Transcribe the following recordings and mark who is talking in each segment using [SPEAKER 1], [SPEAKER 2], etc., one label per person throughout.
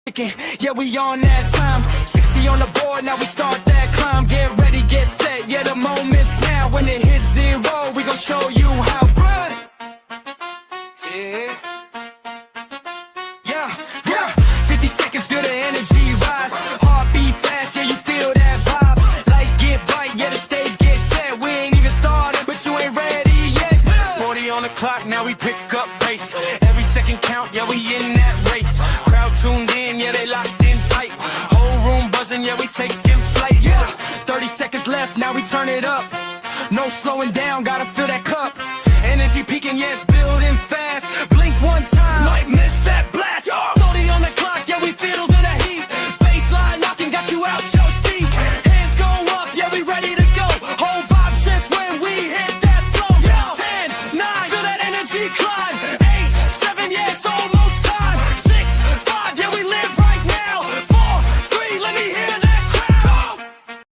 [SPEAKER 1] Yeah, we on that time. 60 on the board, now we start that climb. Get ready, get set, yeah, the moment's now. When it hits zero, we gon' show you how. Run! Yeah. 50 seconds, feel the energy rise. Heartbeat fast, yeah, you feel that vibe. Lights get bright, yeah, the stage gets set. We ain't even started, but you ain't ready yet. 40 on the clock, now we pick up pace. Every second count, yeah, we in that race. Crowd tuned in, yeah, they locked in tight. Whole room buzzing, yeah, we taking flight. Yeah, 30 seconds left, now we turn it up. No slowing down, gotta fill that cup. Energy peaking, yeah, it's building fast. Blink one time, might miss that blast. 40 on the clock, yeah, we feel to the heat. Baseline knocking, got you out your seat. Hands go up, yeah, we ready to go. Whole vibe shift when we hit that flow. 10, 9, feel that energy climb. 8, 7, yeah, it's almost time. 6, 5, yeah, we live right now. 4, 3, let me hear that crowd.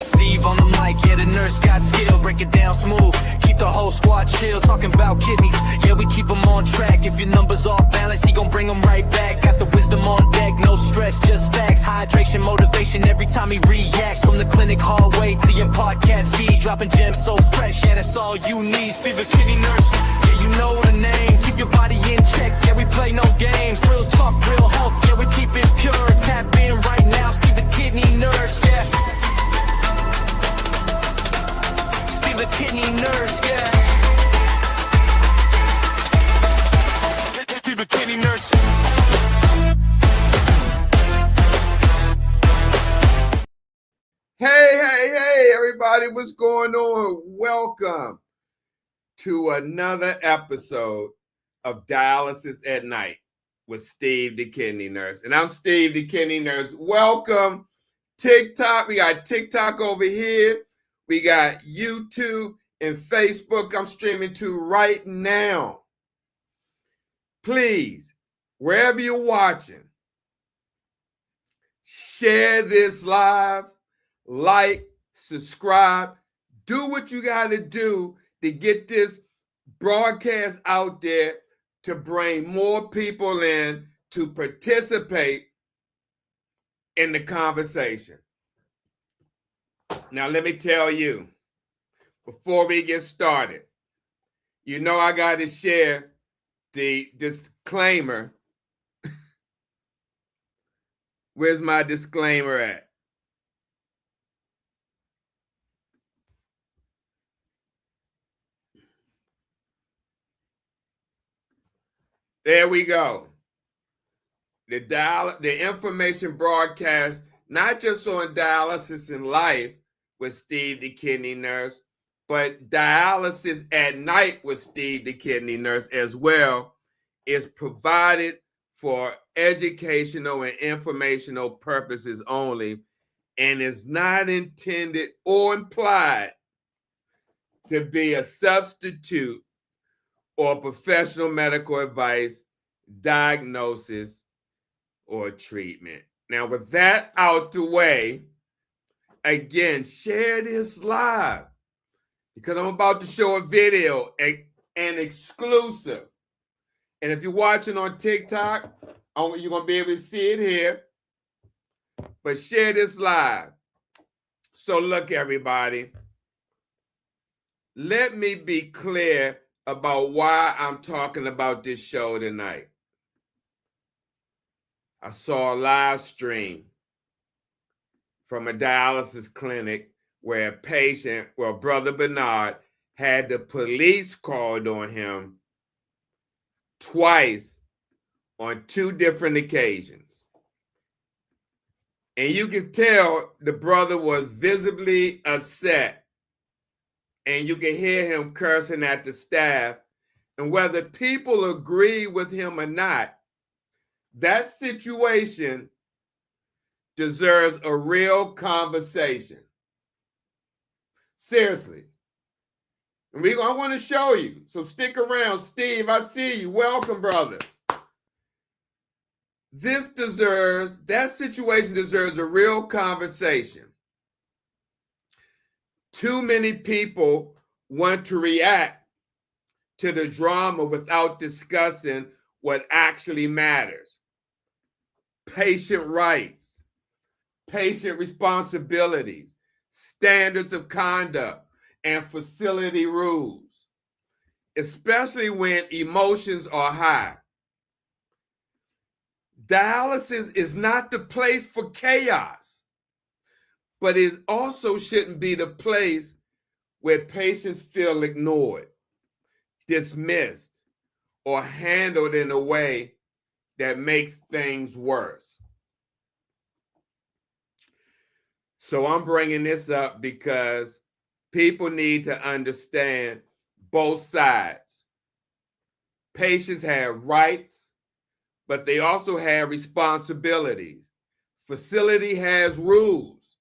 [SPEAKER 1] Steve on the mic, yeah, the nurse got skill. Break it down smooth, keep the whole squad chill. Talking about kidneys, yeah, we keep them on track. If your numbers off balance, he gon' bring them right back. Got the wisdom on deck, no stress, just facts. Hydration, motivation every time he reacts. From the clinic hallway to your podcast feed, dropping gems so fresh, yeah, that's all you need. Stevethekidneynurse, yeah, you know the name. Keep your body in check, yeah, we play no games. Real talk, real health, yeah, we keep it pure. Tap in right now, Stevethekidneynurse, yeah. Stevethekidneynurse, yeah. Stevethekidneynurse.
[SPEAKER 2] Hey, everybody, what's going on? Welcome to another episode of Dialysis at Night with Steve the Kidney Nurse. And I'm Steve the Kidney Nurse. Welcome, TikTok. We got TikTok over here. We got YouTube and Facebook I'm streaming to right now. Please, wherever you're watching, share this live, like, subscribe, do what you got to do to get this broadcast out there to bring more people in to participate in the conversation. Now, let me tell you, before we get started, you know I got to share the disclaimer. Where's my disclaimer at? There we go. The information broadcast, not just on Dialysis in Life with Steve the Kidney Nurse, but Dialysis at Night with Steve the Kidney Nurse as well, is provided for educational and informational purposes only, and is not intended or implied to be a substitute or professional medical advice, diagnosis, or treatment. Now, with that out the way, again, share this live because I'm about to show a video, an exclusive. And if you're watching on TikTok, you're going to be able to see it here. But share this live. So look, everybody, let me be clear about why I'm talking about this show tonight. I saw a live stream from a dialysis clinic where a patient, Brother Bernard, had the police called on him twice on 2 different occasions. And you could tell the brother was visibly upset. And you can hear him cursing at the staff. And whether people agree with him or not, that situation deserves a real conversation. Seriously. And I want to show you. So stick around. Steve, I see you. Welcome, brother. That situation deserves a real conversation. Too many people want to react to the drama without discussing what actually matters. patient rights, patient responsibilities, standards of conduct, and facility rules, especially when emotions are high. Dialysis is not the place for chaos, but it also shouldn't be the place where patients feel ignored, dismissed, or handled in a way that makes things worse. So I'm bringing this up because people need to understand both sides. Patients have rights, but they also have responsibilities. Facility has rules,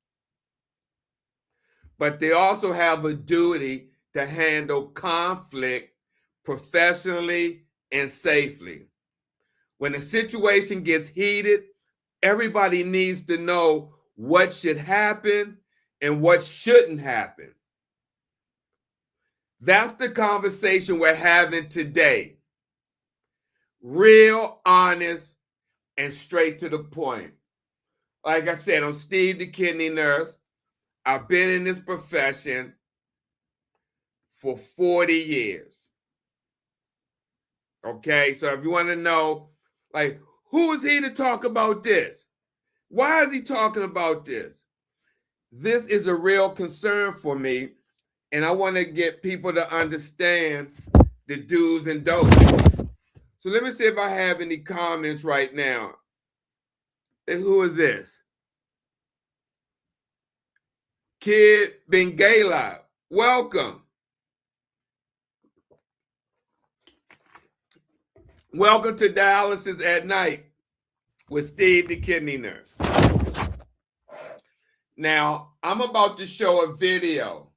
[SPEAKER 2] but they also have a duty to handle conflict professionally and safely. When a situation gets heated, everybody needs to know what should happen and what shouldn't happen. That's the conversation we're having today. Real, honest, and straight to the point. Like I said, I'm Steve the Kidney Nurse. I've been in this profession for 40 years. Okay, so if you want to know, like, who is he to talk about this? Why is he talking about this? This is a real concern for me, and I want to get people to understand the do's and don'ts. So let me see if I have any comments right now. And who is this? Kid Bengala, welcome. Welcome to Dialysis at Night with Steve the Kidney Nurse. Now, I'm about to show a video.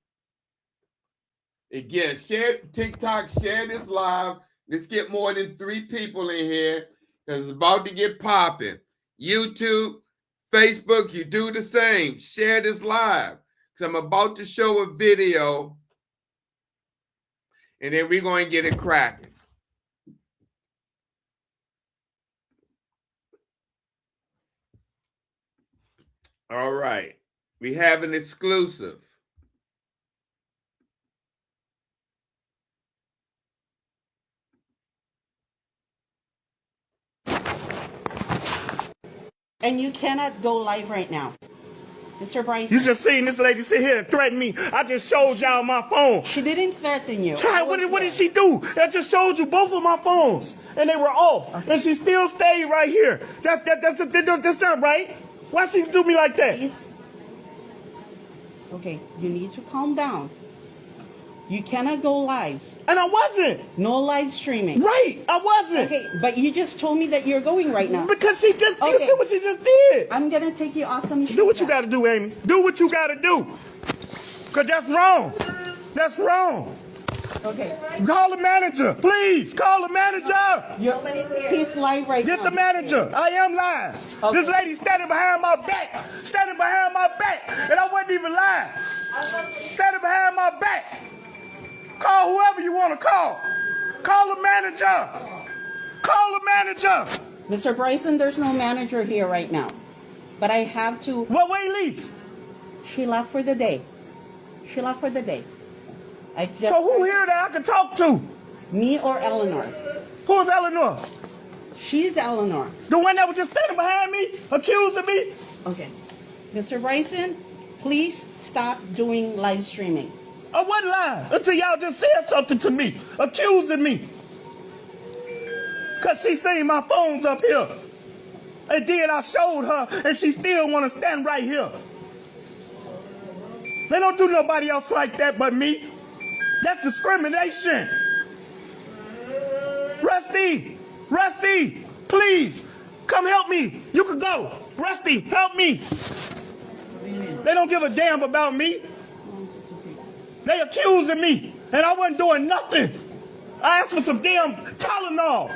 [SPEAKER 2] Again, share TikTok, share this live. Let's get more than 3 people in here because it's about to get popping. YouTube, Facebook, you do the same. Share this live because I'm about to show a video and then we're going to get it cracking. All right. We have an exclusive.
[SPEAKER 3] And you cannot go live right now. Mr. Bryson.
[SPEAKER 4] You just seen this lady sit here and threaten me. I just showed y'all my phone.
[SPEAKER 3] She didn't threaten you.
[SPEAKER 4] What did she do? I just showed you both of my phones. And they were off. Okay. And she still stayed right here. That's not right. Why she do me like that?
[SPEAKER 3] Please. Okay, you need to calm down. You cannot go live.
[SPEAKER 4] And I wasn't.
[SPEAKER 3] No live streaming.
[SPEAKER 4] Right, I wasn't.
[SPEAKER 3] Okay, but you just told me that you're going right now.
[SPEAKER 4] Because she just did what she just did.
[SPEAKER 3] I'm going to take you off the machine.
[SPEAKER 4] Do what you got to do, Amy. Do what you got to do. Because that's wrong. That's wrong.
[SPEAKER 3] Okay.
[SPEAKER 4] Call the manager. Please, call the manager.
[SPEAKER 3] He's live right now.
[SPEAKER 4] Get the manager. I am live. Okay. This lady standing behind my back. Standing behind my back. And I wasn't even live. Standing behind my back. Call whoever you want to call. Call the manager. Call the manager.
[SPEAKER 3] Mr. Bryson, there's no manager here right now. But I have to...
[SPEAKER 4] Well, wait, Lise.
[SPEAKER 3] She left for the day. She left for the day.
[SPEAKER 4] So who here that I can talk to?
[SPEAKER 3] Me or Eleanor?
[SPEAKER 4] Who's Eleanor?
[SPEAKER 3] She's Eleanor.
[SPEAKER 4] The one that was just standing behind me, accusing me?
[SPEAKER 3] Okay. Mr. Bryson, please stop doing live streaming.
[SPEAKER 4] I wasn't lying until y'all just said something to me, accusing me. Because she seen my phones up here. And then I showed her, and she still want to stand right here. They don't do nobody else like that but me. That's discrimination. Rusty, please, come help me. You can go. Rusty, help me. They don't give a damn about me. They accusing me, and I wasn't doing nothing. I asked for some damn Tylenol.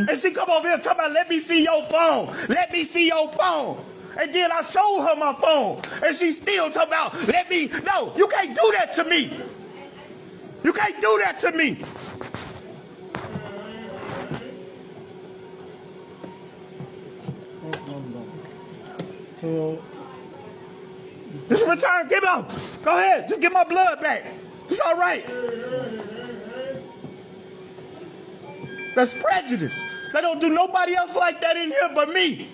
[SPEAKER 4] And she come over here talking about, let me see your phone. Let me see your phone. And then I showed her my phone, and she still talking about, no, you can't do that to me. You can't do that to me.
[SPEAKER 3] So,
[SPEAKER 4] Just return, give up. Go ahead, just get my blood back. It's all right. That's prejudice. They don't do nobody else like that in here but me.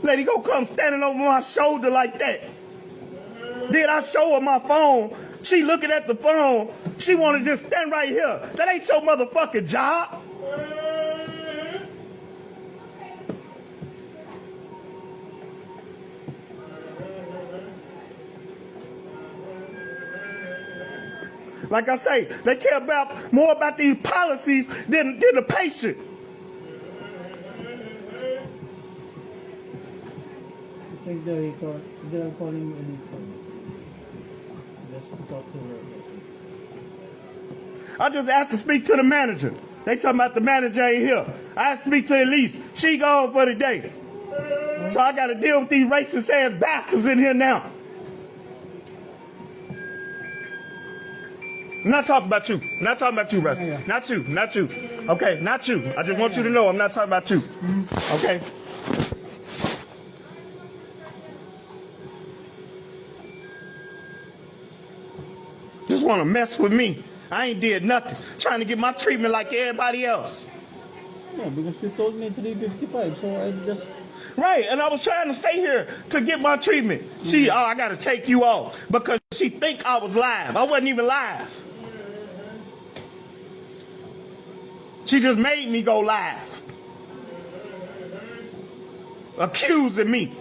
[SPEAKER 4] Lady go come standing over my shoulder like that. Then I show her my phone. She looking at the phone. She want to just stand right here. That ain't your motherfucking job. Like I say, they care about more about these policies than the patient.
[SPEAKER 3] I think they're calling Elisa. Just to talk to her.
[SPEAKER 4] I just asked to speak to the manager. They talking about the manager ain't here. I asked to speak to Elise. She gone for the day. So I got to deal with these racist ass bastards in here now. I'm not talking about you. I'm not talking about you, Rusty.
[SPEAKER 3] Yeah.
[SPEAKER 4] Not you. Not you. Okay, not you. I just want you to know I'm not talking about you. Okay? Just want to mess with me. I ain't did nothing. Trying to get my treatment like everybody else.
[SPEAKER 3] Yeah, because you told me 355, so I just...
[SPEAKER 4] Right, and I was trying to stay here to get my treatment. I got to take you off because she think I was live. I wasn't even live. She just made me go live. Accusing me.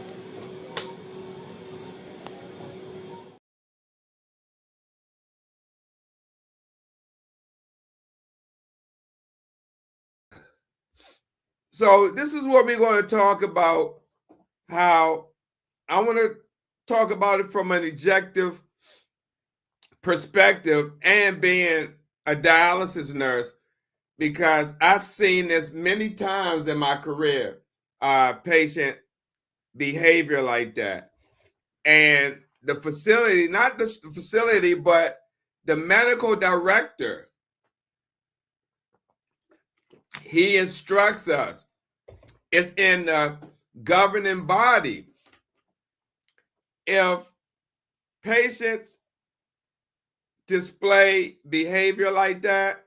[SPEAKER 2] So this is what we're going to talk about, how I want to talk about it from an objective perspective and being a dialysis nurse, because I've seen this many times in my career, patient behavior like that. And the facility, not just the facility, but the medical director, he instructs us. It's in the governing body. If patients display behavior like that,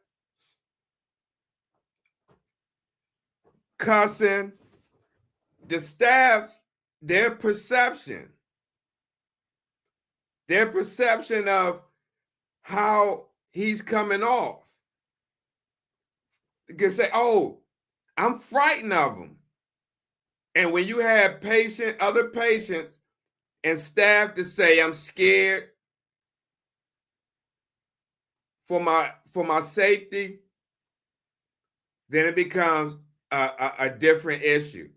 [SPEAKER 2] cussing, the staff, their perception of how he's coming off, they can say, oh, I'm frightened of him. And when you have other patients and staff to say, I'm scared for my safety, then it becomes a different issue.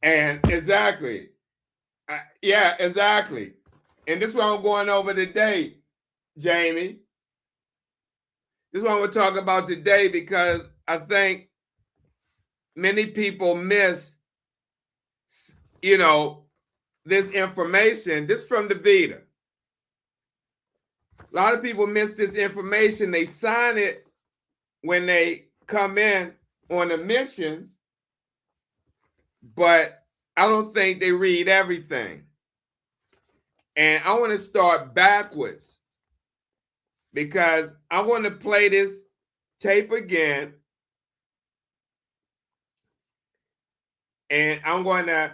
[SPEAKER 2] And exactly. Yeah, exactly. And this is what I'm going over today, Jamie. This is what I'm going to talk about today, because I think many people miss, this information. This from the Vita. A lot of people miss this information. They sign it when they come in on admissions, but I don't think they read everything. And I want to start backwards, because I want to play this tape again. And I'm going to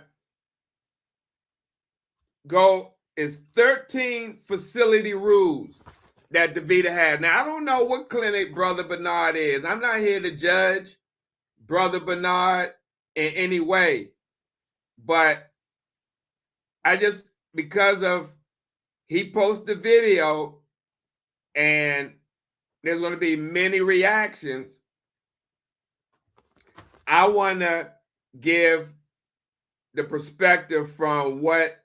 [SPEAKER 2] go, it's 13 facility rules that DaVita has. Now, I don't know what clinic Brother Bernard is. I'm not here to judge Brother Bernard in any way. But I just, because of, he posted the video and there's going to be many reactions, I want to give the perspective from what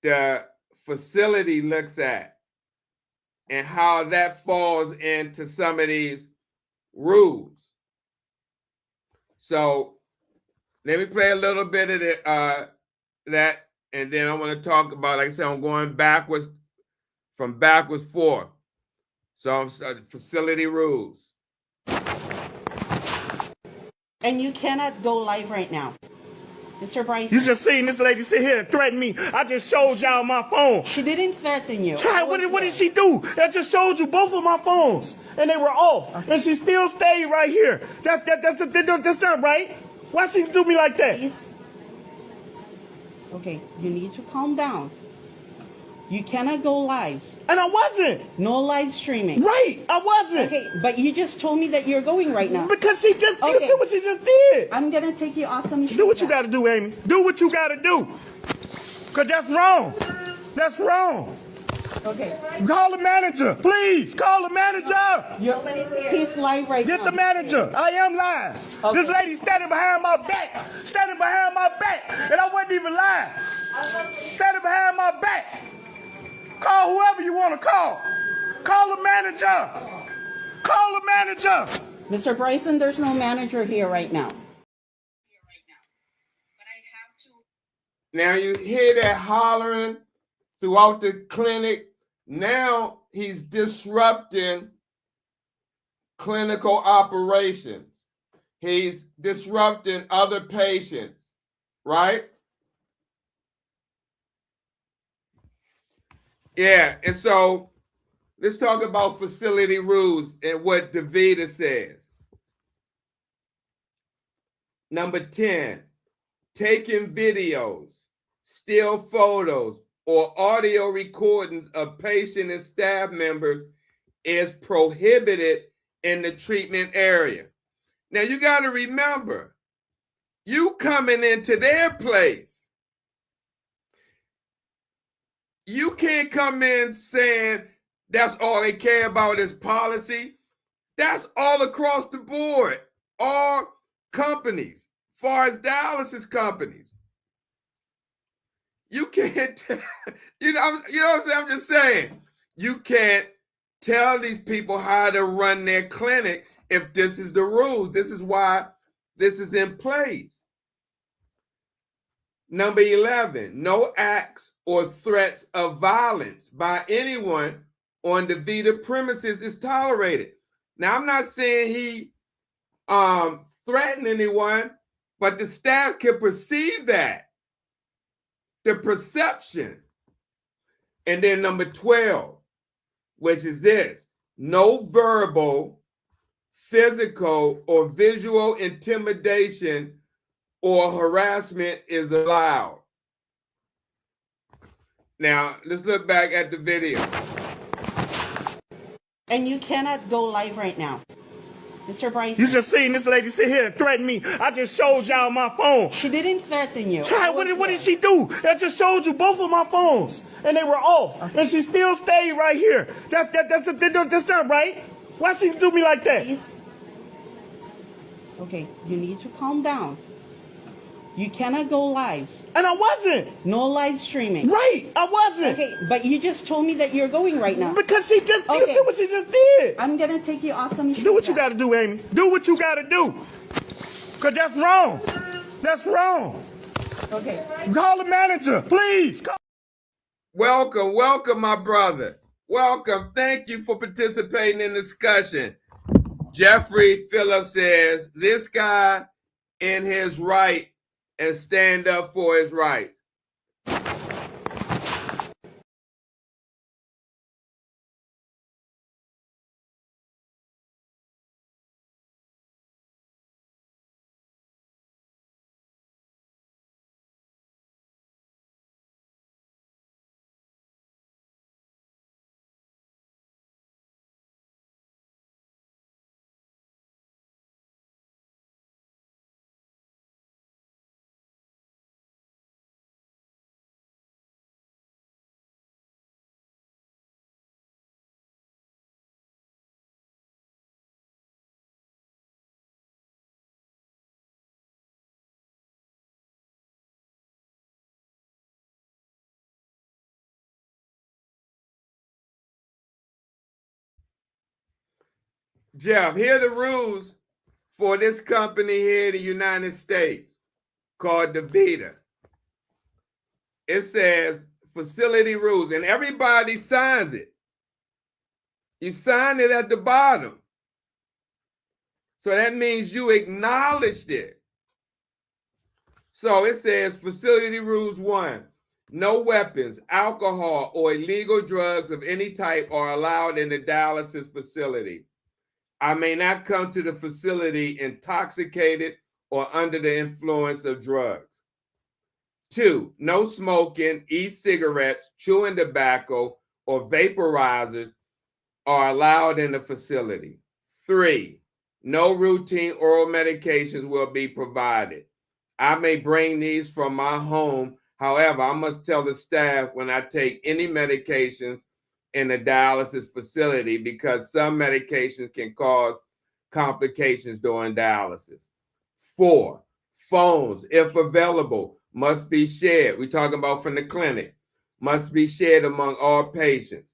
[SPEAKER 2] the facility looks at and how that falls into some of these rules. So let me play a little bit of that, and then I want to talk about, like I said, I'm going backwards, from backwards forth. So facility rules.
[SPEAKER 5] And you cannot go live right now. Mr. Bryson.
[SPEAKER 4] You just seen this lady sit here and threaten me. I just showed y'all my phone.
[SPEAKER 5] She didn't threaten you.
[SPEAKER 4] What did she do? I just showed you both of my phones, and they were off, and she still stayed right here. That's not right. Why she do me like that?
[SPEAKER 5] Please. Okay, you need to calm down. You cannot go live.
[SPEAKER 4] And I wasn't.
[SPEAKER 5] No live streaming.
[SPEAKER 4] Right, I wasn't.
[SPEAKER 5] Okay, but you just told me that you're going right now.
[SPEAKER 4] Because you see what she just did.
[SPEAKER 5] I'm gonna take you off the machine.
[SPEAKER 4] Do what you gotta do, Amy. Do what you gotta do. Because that's wrong. That's wrong.
[SPEAKER 5] Okay.
[SPEAKER 4] Call the manager. Please, call the manager.
[SPEAKER 5] He's live right now.
[SPEAKER 4] Get the manager. I am live.
[SPEAKER 5] Okay.
[SPEAKER 4] This lady standing behind my back. Standing behind my back. And I wasn't even live. Standing behind my back. Call whoever you want to call. Call the manager. Call the manager.
[SPEAKER 5] Mr. Bryson, there's no manager here right now.
[SPEAKER 2] Now you hear that hollering throughout the clinic. Now he's disrupting clinical operations. He's disrupting other patients, right? Yeah, and so let's talk about facility rules and what DaVita says. Number 10, taking videos, still photos, or audio recordings of patient and staff members is prohibited in the treatment area. Now you got to remember, you coming into their place. You can't come in saying that's all they care about is policy. That's all across the board. All companies, as far as dialysis companies. You can't, you know what I'm saying? I'm just saying, you can't tell these people how to run their clinic if this is the rules. This is why this is in place. Number 11, no acts or threats of violence by anyone on DaVita premises is tolerated. Now, I'm not saying he threatened anyone, but the staff can perceive that. The perception. And then number 12, which is this, no verbal, physical, or visual intimidation or harassment is allowed. Now, let's look back at the video.
[SPEAKER 5] And you cannot go live right now. Mr. Bryson.
[SPEAKER 4] You just seen this lady sit here and threaten me. I just showed y'all my phone.
[SPEAKER 5] She didn't threaten you.
[SPEAKER 4] What did she do? I just showed you both of my phones, and they were off, and she still stayed right here. That's not right. Why she do me like that?
[SPEAKER 5] Please. Okay, you need to calm down. You cannot go live.
[SPEAKER 4] And I wasn't.
[SPEAKER 5] No live streaming.
[SPEAKER 4] Right, I wasn't.
[SPEAKER 5] Okay, but you just told me that you're going right now.
[SPEAKER 4] Because you see what she just did.
[SPEAKER 5] I'm gonna take you off the machine.
[SPEAKER 4] Do what you gotta do, Amy. Do what you gotta do. Because that's wrong. That's wrong.
[SPEAKER 5] Okay.
[SPEAKER 4] Call the manager, please.
[SPEAKER 2] Welcome, my brother. Welcome. Thank you for participating in the discussion. Jeffrey Phillips says, this guy in his right and stand up for his rights. Jeff, here are the rules for this company here in the United States called DaVita. It says facility rules, and everybody signs it. You sign it at the bottom. So that means you acknowledged it. So it says facility rules 1, no weapons, alcohol, or illegal drugs of any type are allowed in the dialysis facility. I may not come to the facility intoxicated or under the influence of drugs. 2, no smoking, e-cigarettes, chewing tobacco, or vaporizers are allowed in the facility. 3, no routine oral medications will be provided. I may bring these from my home. However, I must tell the staff when I take any medications in a dialysis facility because some medications can cause complications during dialysis. 4, phones, if available, must be shared. We're talking about from the clinic, must be shared among all patients.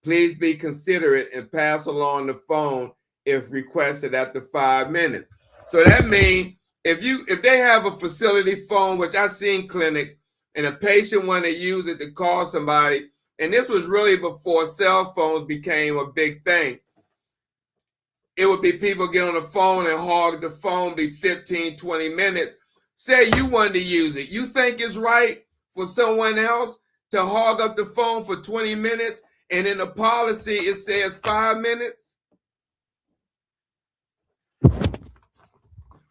[SPEAKER 2] Please be considerate and pass along the phone if requested after 5 minutes. So that means if they have a facility phone, which I've seen clinics, and a patient want to use it to call somebody, and this was really before cell phones became a big thing. It would be people get on the phone and hog the phone, be 15, 20 minutes. Say you wanted to use it. You think it's right for someone else to hog up the phone for 20 minutes and in the policy it says 5 minutes?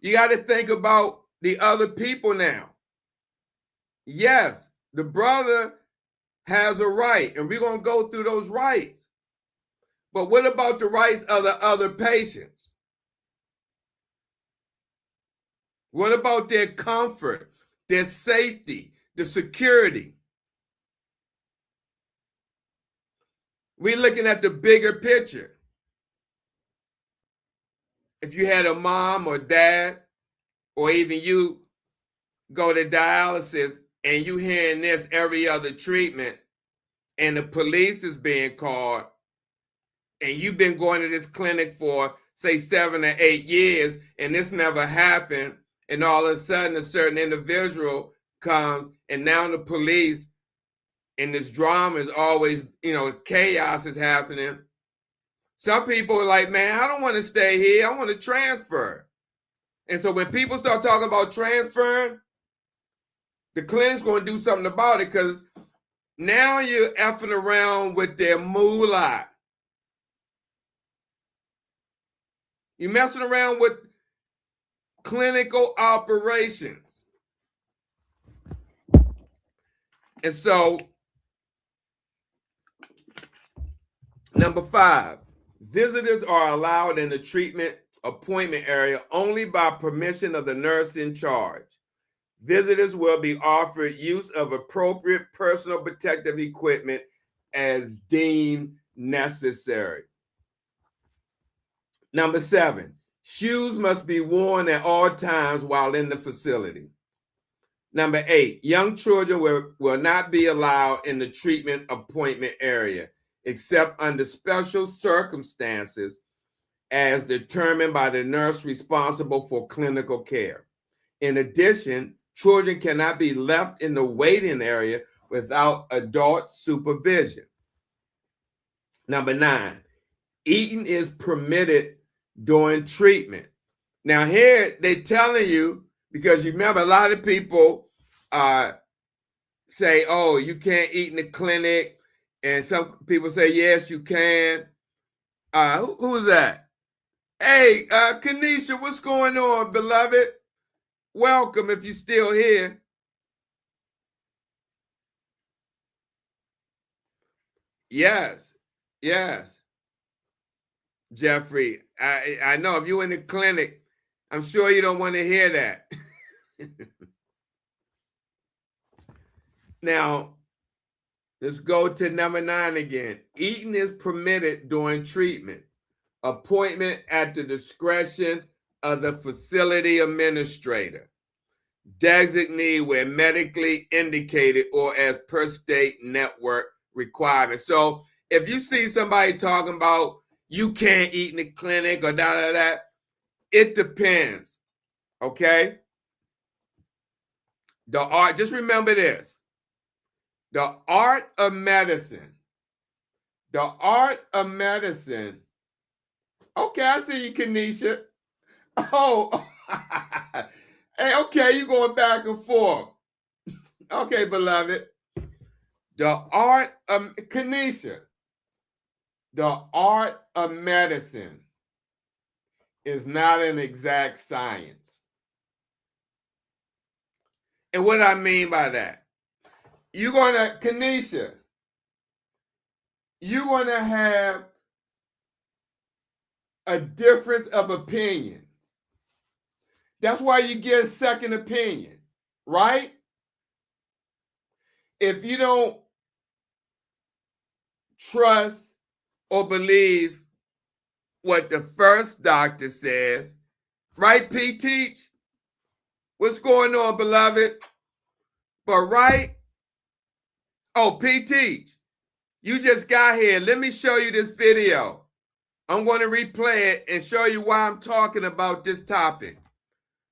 [SPEAKER 2] You got to think about the other people now. Yes, the brother has a right, and we're going to go through those rights. But what about the rights of the other patients? What about their comfort, their safety, the security? We're looking at the bigger picture. If you had a mom or dad, or even you go to dialysis and you hearing this every other treatment, and the police is being called, and you've been going to this clinic for, say, 7 or 8 years, and this never happened, and all of a sudden a certain individual comes, and now the police, and this drama is always, chaos is happening. Some people are like, man, I don't want to stay here. I want to transfer. And so when people start talking about transferring, the clinic's going to do something about it because now you're effing around with their moolah. You're messing around with clinical operations. And so, number 5, visitors are allowed in the treatment appointment area only by permission of the nurse in charge. Visitors will be offered use of appropriate personal protective equipment as deemed necessary. Number 7, shoes must be worn at all times while in the facility. Number 8, young children will not be allowed in the treatment appointment area except under special circumstances as determined by the nurse responsible for clinical care. In addition, children cannot be left in the waiting area without adult supervision. Number 9, eating is permitted during treatment. Now here they're telling you, because you remember a lot of people say, oh, you can't eat in the clinic. And some people say, yes, you can. Who was that? Hey, Kanisha, what's going on, beloved? Welcome if you're still here. Yes. Jeffrey, I know if you're in the clinic, I'm sure you don't want to hear that. Now, let's go to number 9 again. Eating is permitted during treatment. Appointment at the discretion of the facility administrator. Designee where medically indicated or as per state network requirements. So if you see somebody talking about you can't eat in the clinic or da, it depends, okay? Just remember this. The art of medicine The art of medicine. Okay, I see you, Kenesha. Oh, hey, okay, you going back and forth. Okay, beloved. The art of Kenesha. The art of medicine is not an exact science. And what I mean by that, Kenesha, you're gonna have a difference of opinions. That's why you get a second opinion, right? If you don't trust or believe what the first doctor says, right, P. Teach? What's going on, beloved? But right? Oh, P. Teach, you just got here. Let me show you this video. I'm going to replay it and show you why I'm talking about this topic.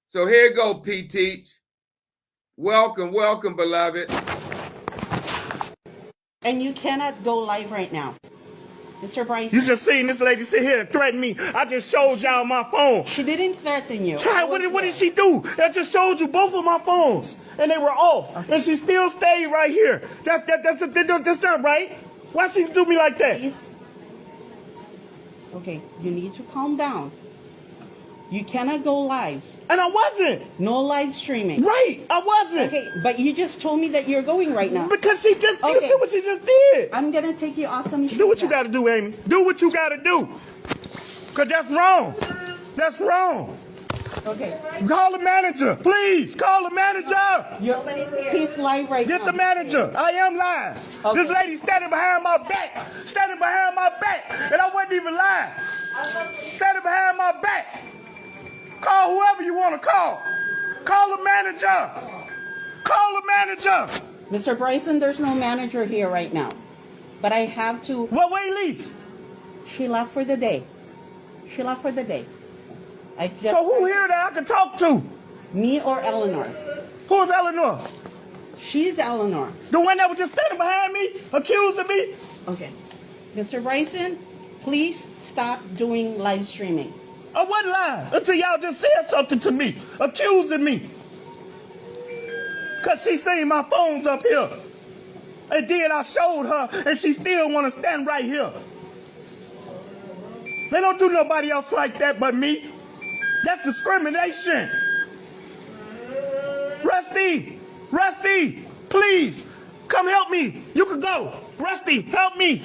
[SPEAKER 2] So here you go, P. Teach. Welcome, welcome, beloved.
[SPEAKER 5] And you cannot go live right now. Mr. Bryson.
[SPEAKER 4] You just seen this lady sit here and threaten me. I just showed y'all my phone.
[SPEAKER 5] She didn't threaten you.
[SPEAKER 4] What did she do? I just showed you both of my phones, and they were off, okay. And she still stayed right here. That's not right. Why she do me like that?
[SPEAKER 5] Please. Okay, you need to calm down. You cannot go live.
[SPEAKER 4] And I wasn't.
[SPEAKER 5] No live streaming.
[SPEAKER 4] Right, I wasn't.
[SPEAKER 5] Okay, but you just told me that you're going right now.
[SPEAKER 4] Because she just
[SPEAKER 5] Okay.
[SPEAKER 4] You see what she just did.
[SPEAKER 5] I'm gonna take you off the machine.
[SPEAKER 4] Do what you gotta do, Amy. Do what you gotta do. Because that's wrong. That's wrong.
[SPEAKER 5] Okay.
[SPEAKER 4] Call the manager. Please, call the manager.
[SPEAKER 5] He's live right now.
[SPEAKER 4] Get the manager. I am live.
[SPEAKER 5] Okay.
[SPEAKER 4] This lady standing behind my back. Standing behind my back. And I wasn't even live. Standing behind my back. Call whoever you want to call. Call the manager. Call the manager.
[SPEAKER 5] Mr. Bryson, there's no manager here right now. But I have to...
[SPEAKER 4] Well, wait, Lise.
[SPEAKER 5] She left for the day. She left for the day.
[SPEAKER 4] So who here that I can talk to?
[SPEAKER 5] Me or Eleanor?
[SPEAKER 4] Who's Eleanor?
[SPEAKER 5] She's Eleanor.
[SPEAKER 4] The one that was just standing behind me, accusing me?
[SPEAKER 5] Okay. Mr. Bryson, please stop doing live streaming.
[SPEAKER 4] I wasn't lying until y'all just said something to me, accusing me. Because she seen my phones up here. And then I showed her, and she still want to stand right here. They don't do nobody else like that but me. That's discrimination. Rusty, please, come help me. You can go. Rusty, help me.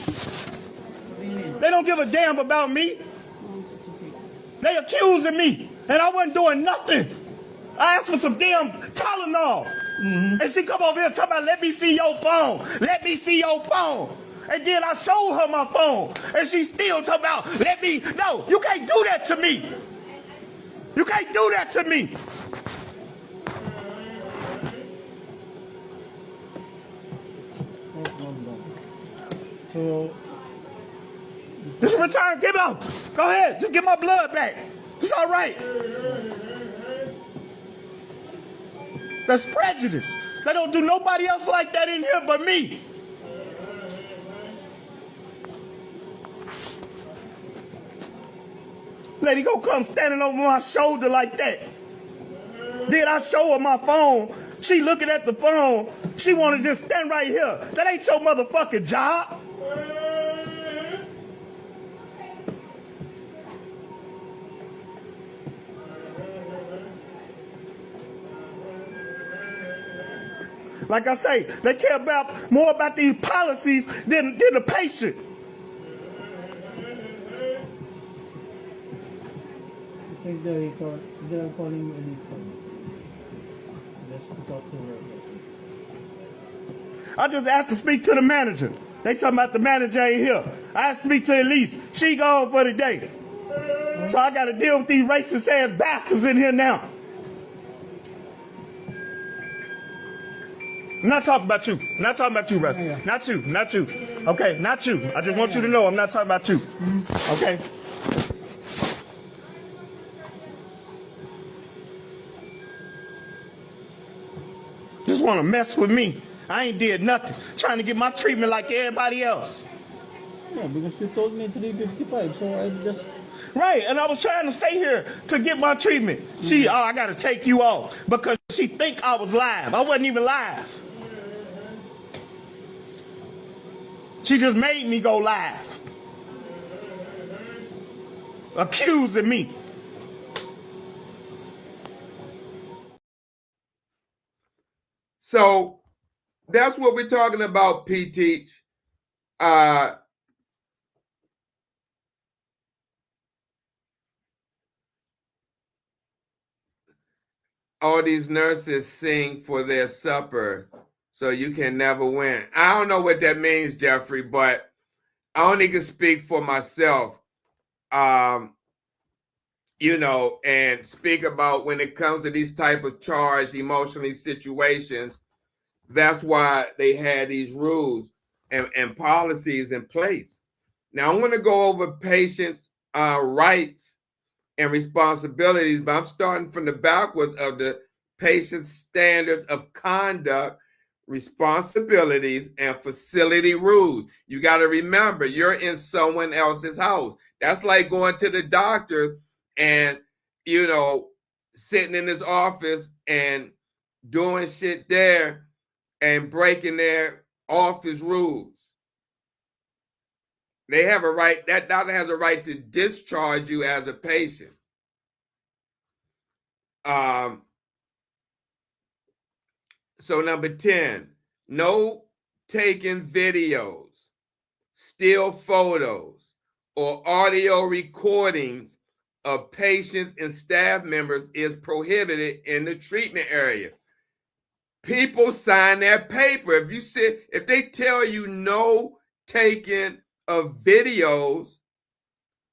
[SPEAKER 4] They don't give a damn about me. They accusing me, and I wasn't doing nothing. I asked for some damn Tylenol. And she come over here talking about, let me see your phone. Let me see your phone. And then I showed her my phone, and she still talking about, no, you can't do that to me. You can't do that to me.
[SPEAKER 3] So,
[SPEAKER 4] This is return, give out. Go ahead, just get my blood back. It's all right. That's prejudice. They don't do nobody else like that in here but me. Lady go come standing over my shoulder like that. Then I show her my phone. She looking at the phone. She want to just stand right here. That ain't your motherfucking job. Like I say, they care more about these policies than the patient.
[SPEAKER 3] take the record. They're calling Elisa. Just to talk to her.
[SPEAKER 4] I just asked to speak to the manager. They talking about the manager ain't here. I asked to speak to Elise. She gone for the day. So I got to deal with these racist ass bastards in here now. I'm not talking about you. I'm not talking about you, Rusty.
[SPEAKER 3] Yeah.
[SPEAKER 4] Not you. Not you. Okay, not you. I just want you to know I'm not talking about you. Okay? Just want to mess with me. I ain't did nothing. Trying to get my treatment like everybody else.
[SPEAKER 3] Yeah, because you told me 355, so I just...
[SPEAKER 4] Right, and I was trying to stay here to get my treatment. I got to take you off because she think I was live. I wasn't even live. She just made me go live, accusing me.
[SPEAKER 2] So that's what we're talking about, P-Teach. All these nurses sing for their supper, so you can never win. I don't know what that means, Jeffrey, but I only can speak for myself, and speak about when it comes to these type of charged emotionally situations. That's why they had these rules and policies in place. Now, I'm going to go over patients' rights and responsibilities, but I'm starting from the backwards of the patient's standards of conduct, responsibilities, and facility rules. You got to remember, you're in someone else's house. That's like going to the doctor and, sitting in his office and doing shit there and breaking their office rules. They have a right, that doctor has a right to discharge you as a patient. So number 10, no taking videos, still photos, or audio recordings of patients and staff members is prohibited in the treatment area. People sign that paper. If they tell you no taking of videos,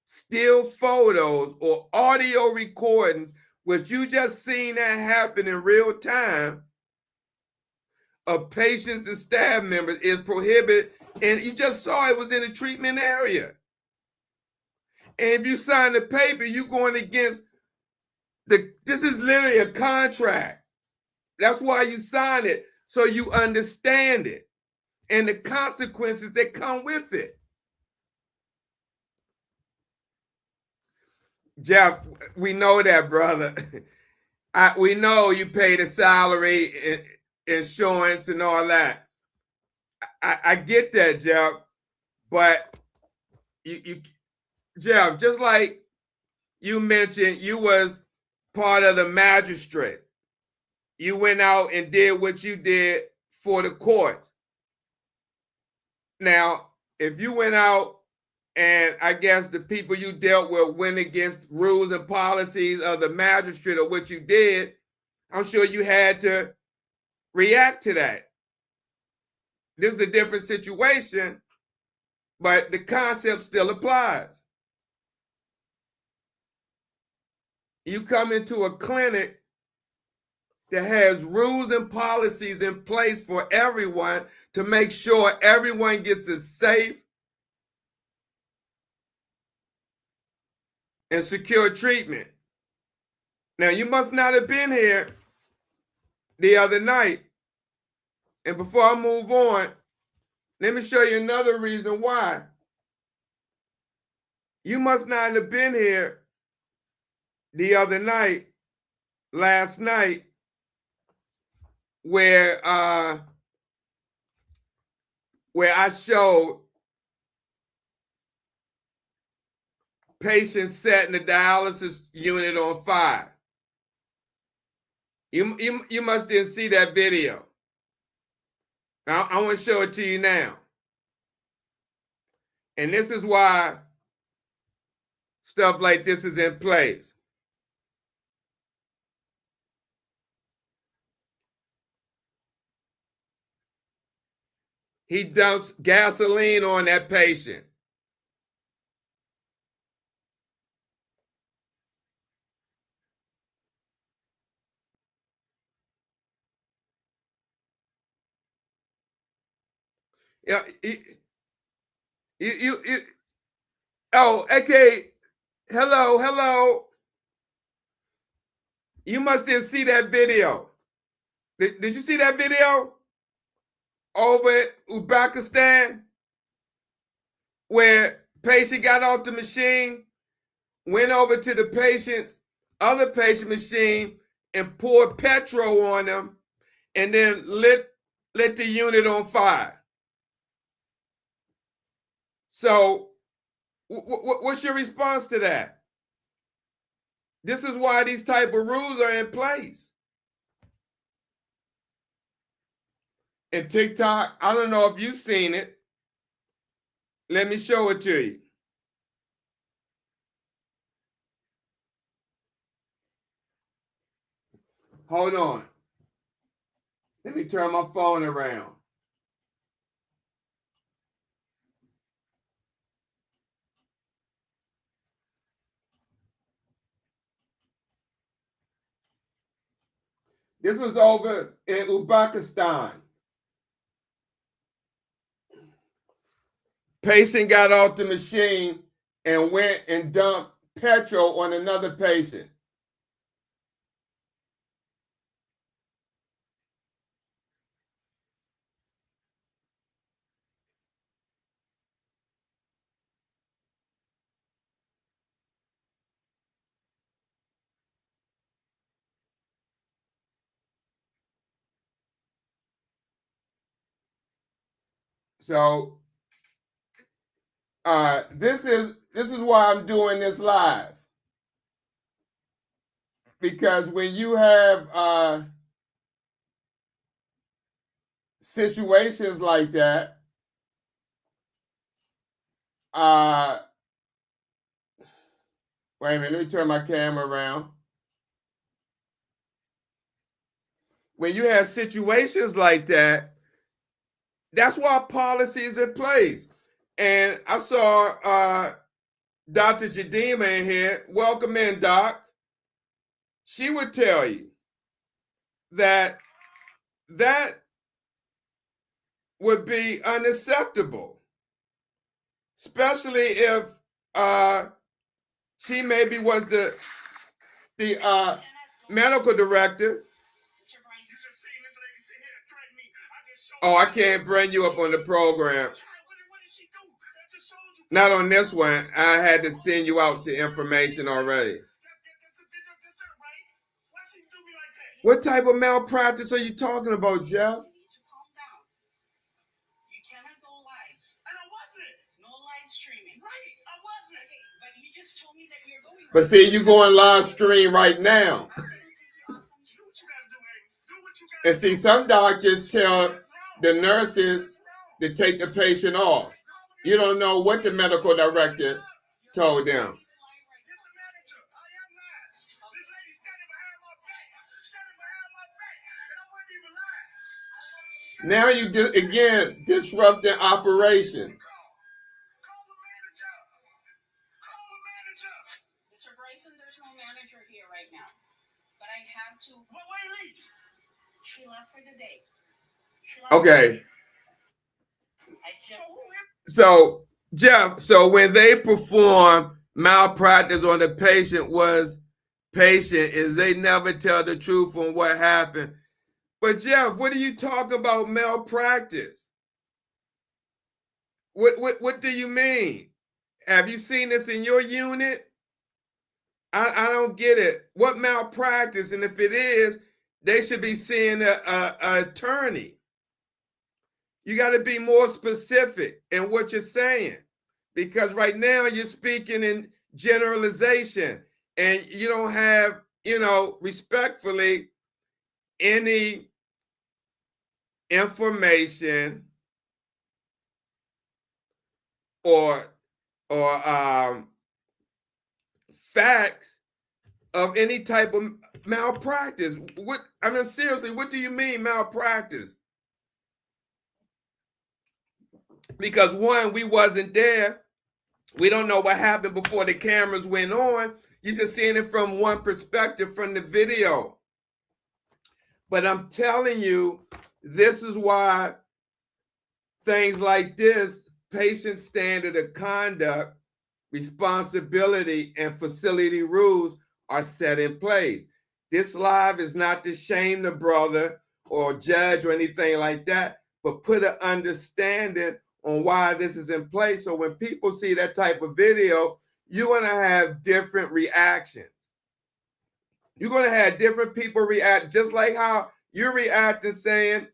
[SPEAKER 2] still photos, or audio recordings, which you just seen that happen in real time, of patients and staff members is prohibited, and you just saw it was in the treatment area. And if you sign the paper, you're going against this is literally a contract. That's why you sign it, so you understand it and the consequences that come with it. Jeff, we know that, brother. We know you pay the salary, insurance, and all that. I get that, Jeff. But Jeff, just like you mentioned, you was part of the magistrate. You went out and did what you did for the court. Now, if you went out and I guess the people you dealt with went against rules and policies of the magistrate or what you did, I'm sure you had to react to that. This is a different situation, but the concept still applies. You come into a clinic that has rules and policies in place for everyone to make sure everyone gets a safe and secure treatment. Now, you must not have been here the other night. And before I move on, let me show you another reason why. You must not have been here the other night, last night, where I showed patients setting the dialysis unit on fire. You must didn't see that video. I want to show it to you now. And this is why stuff like this is in place. He dumps gasoline on that patient. Yeah, oh, okay. Hello. You must didn't see that video. Did you see that video over in Uzbekistan? where patient got off the machine, went over to the other patient machine and poured petrol on them, and then lit the unit on fire. So what's your response to that? This is why these type of rules are in place. And TikTok, I don't know if you've seen it. Let me show it to you. Hold on. Let me turn my phone around. This was over in Uzbekistan. Patient got off the machine and went and dumped petrol on another patient. So this is why I'm doing this live. Because when you have situations like that, wait a minute, let me turn my camera around. When you have situations like that, that's why policy is in place. And I saw Dr. Jadima in here. Welcome in, Doc. She would tell you that would be unacceptable, especially if she maybe was the medical director. Oh, I can't bring you up on the program. Not on this one. I had to send you out the information already. What type of malpractice are you talking about, Jeff? But see, you're going live stream right now. And see, some doctors tell the nurses to take the patient off. You don't know what the medical director told them. Now you again disrupting operations.
[SPEAKER 5] Mr. Bryson, there's no manager here right now, but I have to. Wait, Lisa. She left for the day.
[SPEAKER 2] Okay. So, Jeff, so when they perform malpractice on the patient is they never tell the truth on what happened. But Jeff, what do you talk about malpractice? What do you mean? Have you seen this in your unit? I don't get it. What malpractice? And if it is, they should be seeing an attorney. You got to be more specific in what you're saying, because right now you're speaking in generalization and you don't have, respectfully, any information or facts of any type of malpractice. Seriously, what do you mean malpractice? Because one, we wasn't there. We don't know what happened before the cameras went on. You're just seeing it from one perspective from the video. But I'm telling you, this is why things like this, patient standard of conduct, responsibility, and facility rules are set in place. This live is not to shame the brother or judge or anything like that, but put an understanding on why this is in place. So when people see that type of video, you're going to have different reactions. You're going to have different people react, just like how you're reacting saying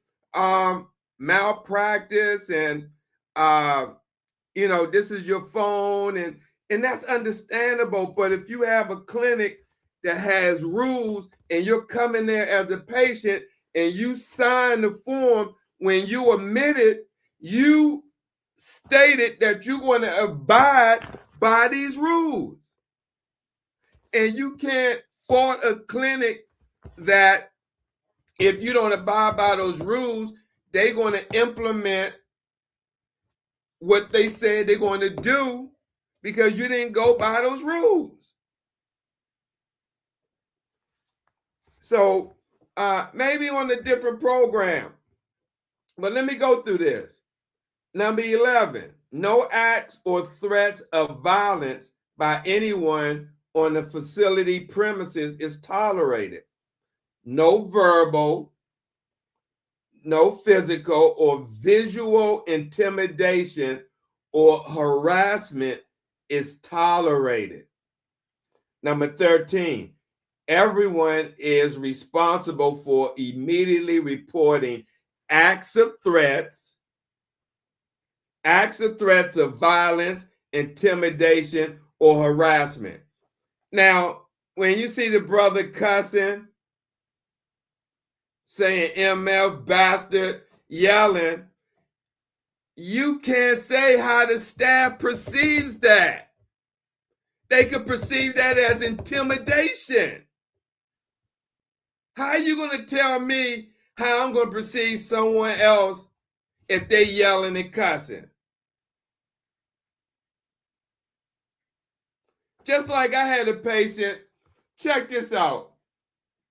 [SPEAKER 2] malpractice and, this is your phone. And that's understandable. But if you have a clinic that has rules and you're coming there as a patient and you sign the form, when you admitted, you stated that you're going to abide by these rules. And you can't fault a clinic that if you don't abide by those rules, they're going to implement what they said they're going to do because you didn't go by those rules. So maybe on a different program. But let me go through this. Number 11, no acts or threats of violence by anyone on the facility premises is tolerated. No verbal, no physical or visual intimidation or harassment is tolerated. Number 13, everyone is responsible for immediately reporting acts of threats of violence, intimidation, or harassment. Now, when you see the brother cussing, saying MF bastard, yelling, you can't say how the staff perceives that. They could perceive that as intimidation. How are you going to tell me how I'm going to perceive someone else if they yelling and cussing? Just like I had a patient, check this out.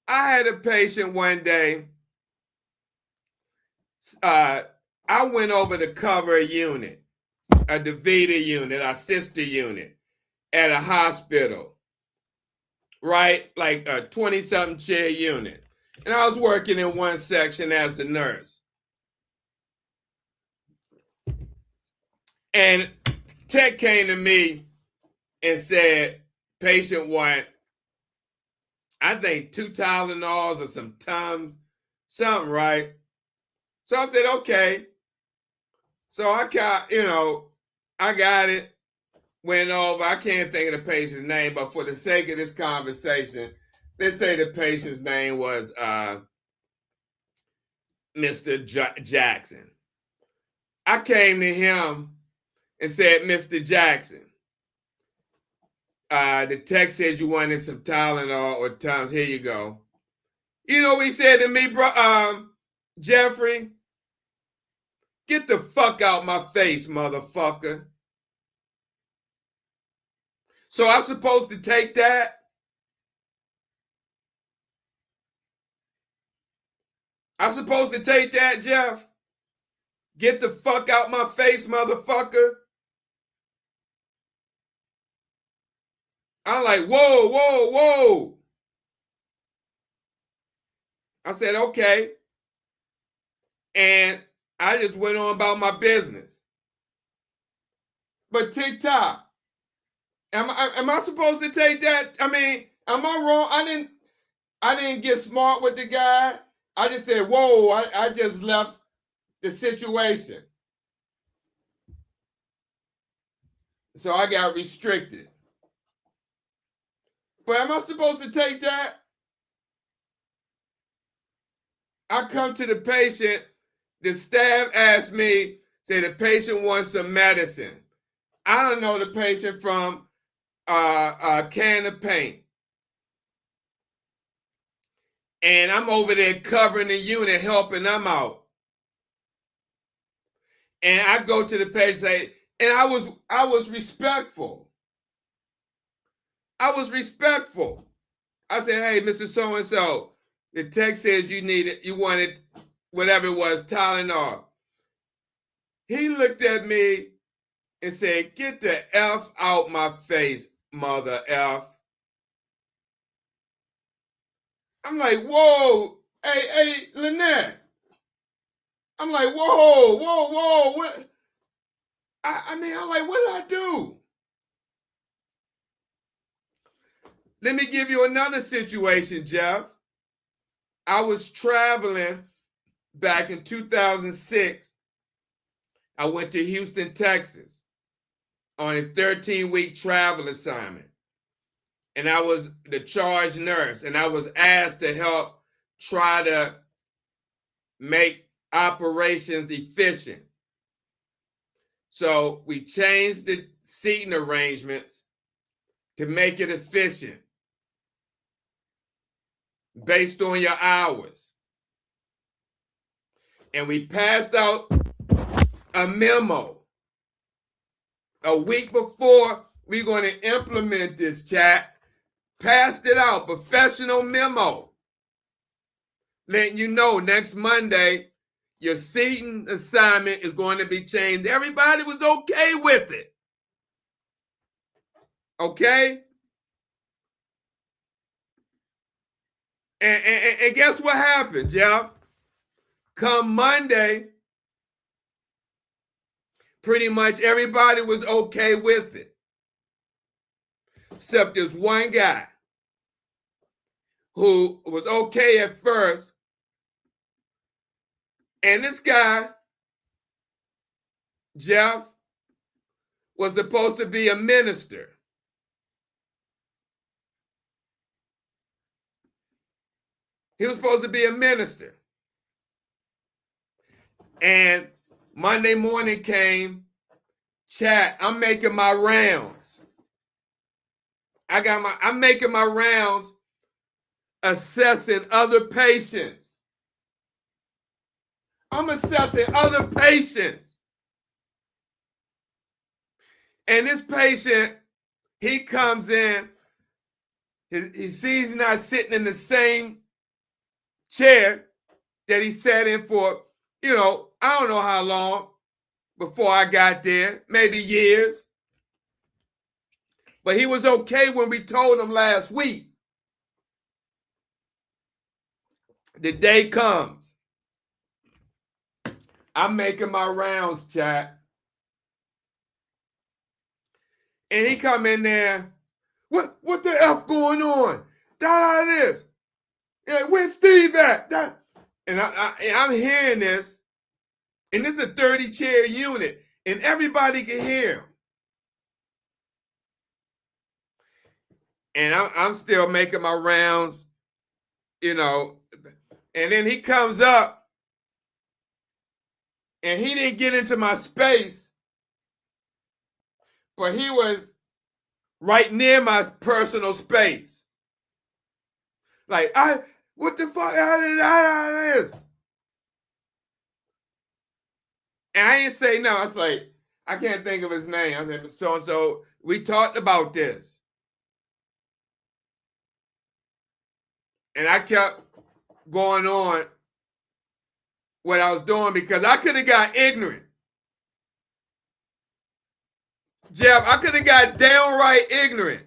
[SPEAKER 2] I had a patient one day, I went over to cover a unit, a DaVita unit, a sister unit at a hospital, right? Like a 20-something chair unit. And I was working in one section as a nurse. And tech came to me and said, patient one, I think 2 Tylenols or some Tums, something, right? So I said, okay. So I got, I got it, went over. I can't think of the patient's name, but for the sake of this conversation, let's say the patient's name was Mr. Jackson. I came to him and said, Mr. Jackson, the text says you wanted some Tylenol or Tums. Here you go. You know what he said to me, bro? Jeffrey, get the fuck out my face, motherfucker. So I'm supposed to take that? I'm supposed to take that, Jeff? Get the fuck out my face, motherfucker. I'm like, whoa, whoa, whoa. I said, okay. And I just went on about my business. But TikTok, am I supposed to take that? I mean, am I wrong? I didn't get smart with the guy. I just said, whoa, I just left the situation. So I got restricted. But am I supposed to take that? I come to the patient, the staff asked me, say the patient wants some medicine. I don't know the patient from a can of paint. And I'm over there covering the unit, helping them out. And I go to the patient, say, and I was respectful. I was respectful. I said, hey, Mr. So-and-so, the text says you wanted whatever it was, Tylenol. He looked at me and said, get the F out my face, mother F. I'm like, whoa, hey, Lynette. I'm like, whoa, what? I'm like, what did I do? Let me give you another situation, Jeff. I was traveling back in 2006. I went to Houston, Texas on a 13-week travel assignment. And I was the charge nurse, and I was asked to help try to make operations efficient. So we changed the seating arrangements to make it efficient based on your hours. And we passed out a memo a week before we're going to implement this, chat. Passed it out, professional memo, letting you know next Monday your seating assignment is going to be changed. Everybody was okay with it. Okay? And guess what happened, Jeff? Come Monday, pretty much everybody was okay with it. Except this one guy who was okay at first. And this guy, Jeff, was supposed to be a minister. He was supposed to be a minister. And Monday morning came, chat, I'm making my rounds. I'm making my rounds assessing other patients. I'm assessing other patients. And this patient, he comes in, he sees he's not sitting in the same chair that he sat in for, I don't know how long before I got there, maybe years. But he was okay when we told him last week. The day comes. I'm making my rounds, chat. And he come in there, what the F going on? Da this. Yeah, where's Steve at? And I'm hearing this, and this is a 30-chair unit, and everybody can hear him. And I'm still making my rounds, and then he comes up, and he didn't get into my space, but he was right near my personal space. Like, what the fuck? How did this? And I didn't say no. I was like, I can't think of his name. I said, so-and-so, we talked about this. And I kept going on what I was doing because I could have got ignorant. Jeff, I could have got downright ignorant.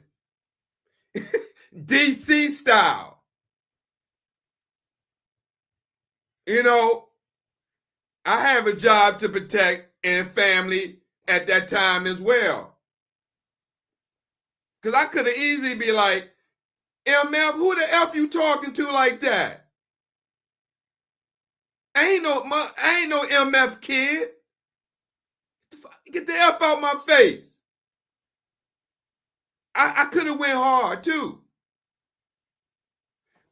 [SPEAKER 2] DC style. I have a job to protect and family at that time as well. Because I could have easily be like, MF, who the F you talking to like that? I ain't no MF kid. Get the F out my face. I could have went hard too.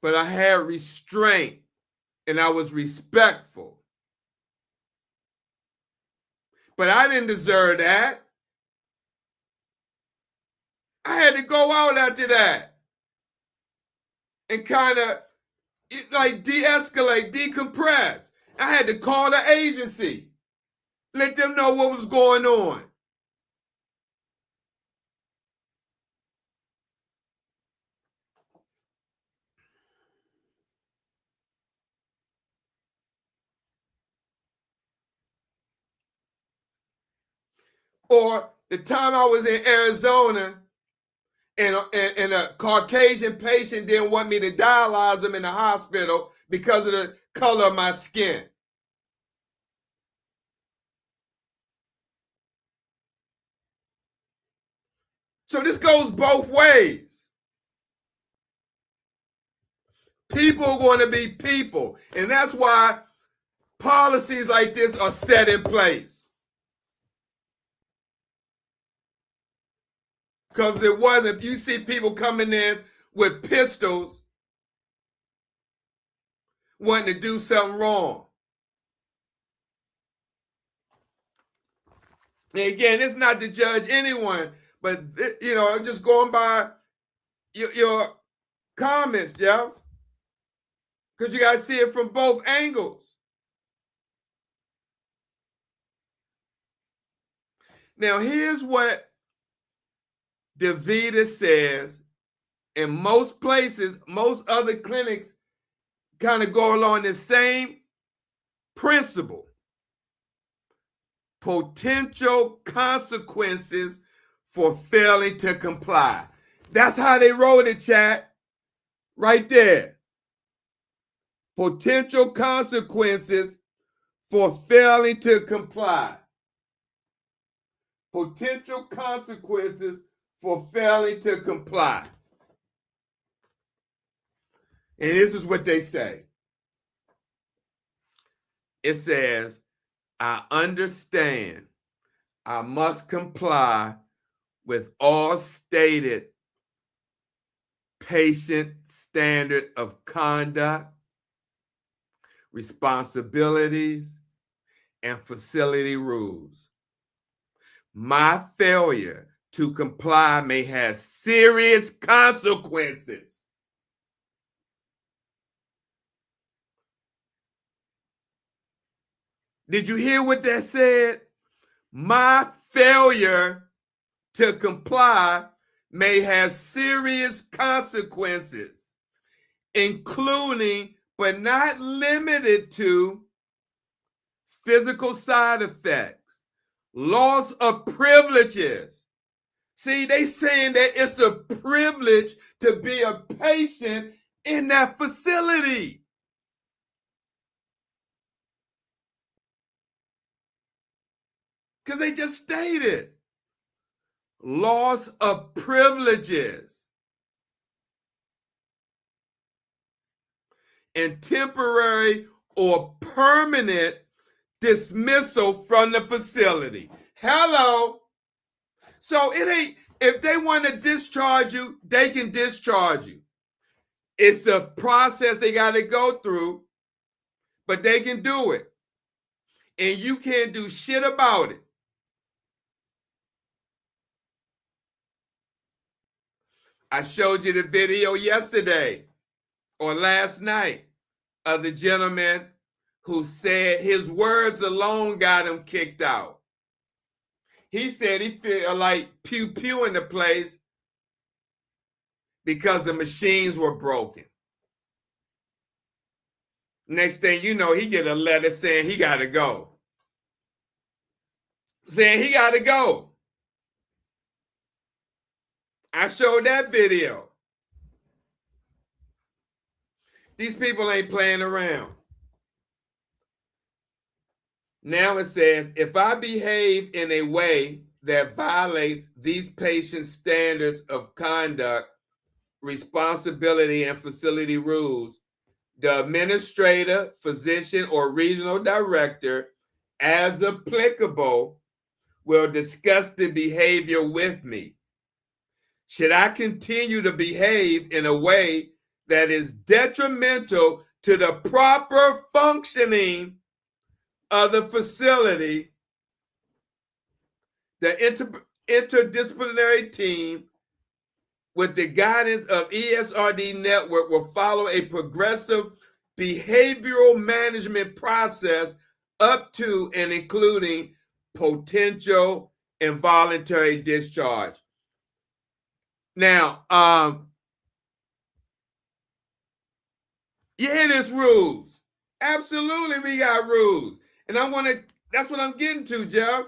[SPEAKER 2] But I had restraint and I was respectful. But I didn't deserve that. I had to go out after that and kind of de-escalate, decompress. I had to call the agency, let them know what was going on. Or the time I was in Arizona and a Caucasian patient didn't want me to dialyze him in the hospital because of the color of my skin. So this goes both ways. People are going to be people. And that's why policies like this are set in place. Because it wasn't, you see people coming in with pistols wanting to do something wrong. And again, it's not to judge anyone, but, you know, just going by your comments, Jeff, because you got to see it from both angles. Now, here's what DeVita says. In most places, most other clinics kind of go along the same principle. Potential consequences for failing to comply. That's how they wrote it, chat. Right there. Potential consequences for failing to comply. Potential consequences for failing to comply. And this is what they say. It says, I understand I must comply with all stated patient standard of conduct, responsibilities, and facility rules. My failure to comply may have serious consequences. Did you hear what that said? My failure to comply may have serious consequences, including but not limited to physical side effects, loss of privileges. See, they saying that it's a privilege to be a patient in that facility. Because they just stated loss of privileges and temporary or permanent dismissal from the facility. Hello. So it ain't, if they want to discharge you, they can discharge you. It's a process they got to go through, but they can do it. And you can't do shit about it. I showed you the video yesterday or last night of the gentleman who said his words alone got him kicked out. He said he felt like pew-pew in the place because the machines were broken. Next thing you know, he get a letter saying he got to go. Saying he got to go. I showed that video. These people ain't playing around. Now it says, if I behave in a way that violates these patients' standards of conduct, responsibility, and facility rules, the administrator, physician, or regional director, as applicable, will discuss the behavior with me. Should I continue to behave in a way that is detrimental to the proper functioning of the facility, the interdisciplinary team with the guidance of ESRD Network will follow a progressive behavioral management process up to and including potential involuntary discharge. Now, you hear this rules. Absolutely, we got rules. And that's what I'm getting to, Jeff.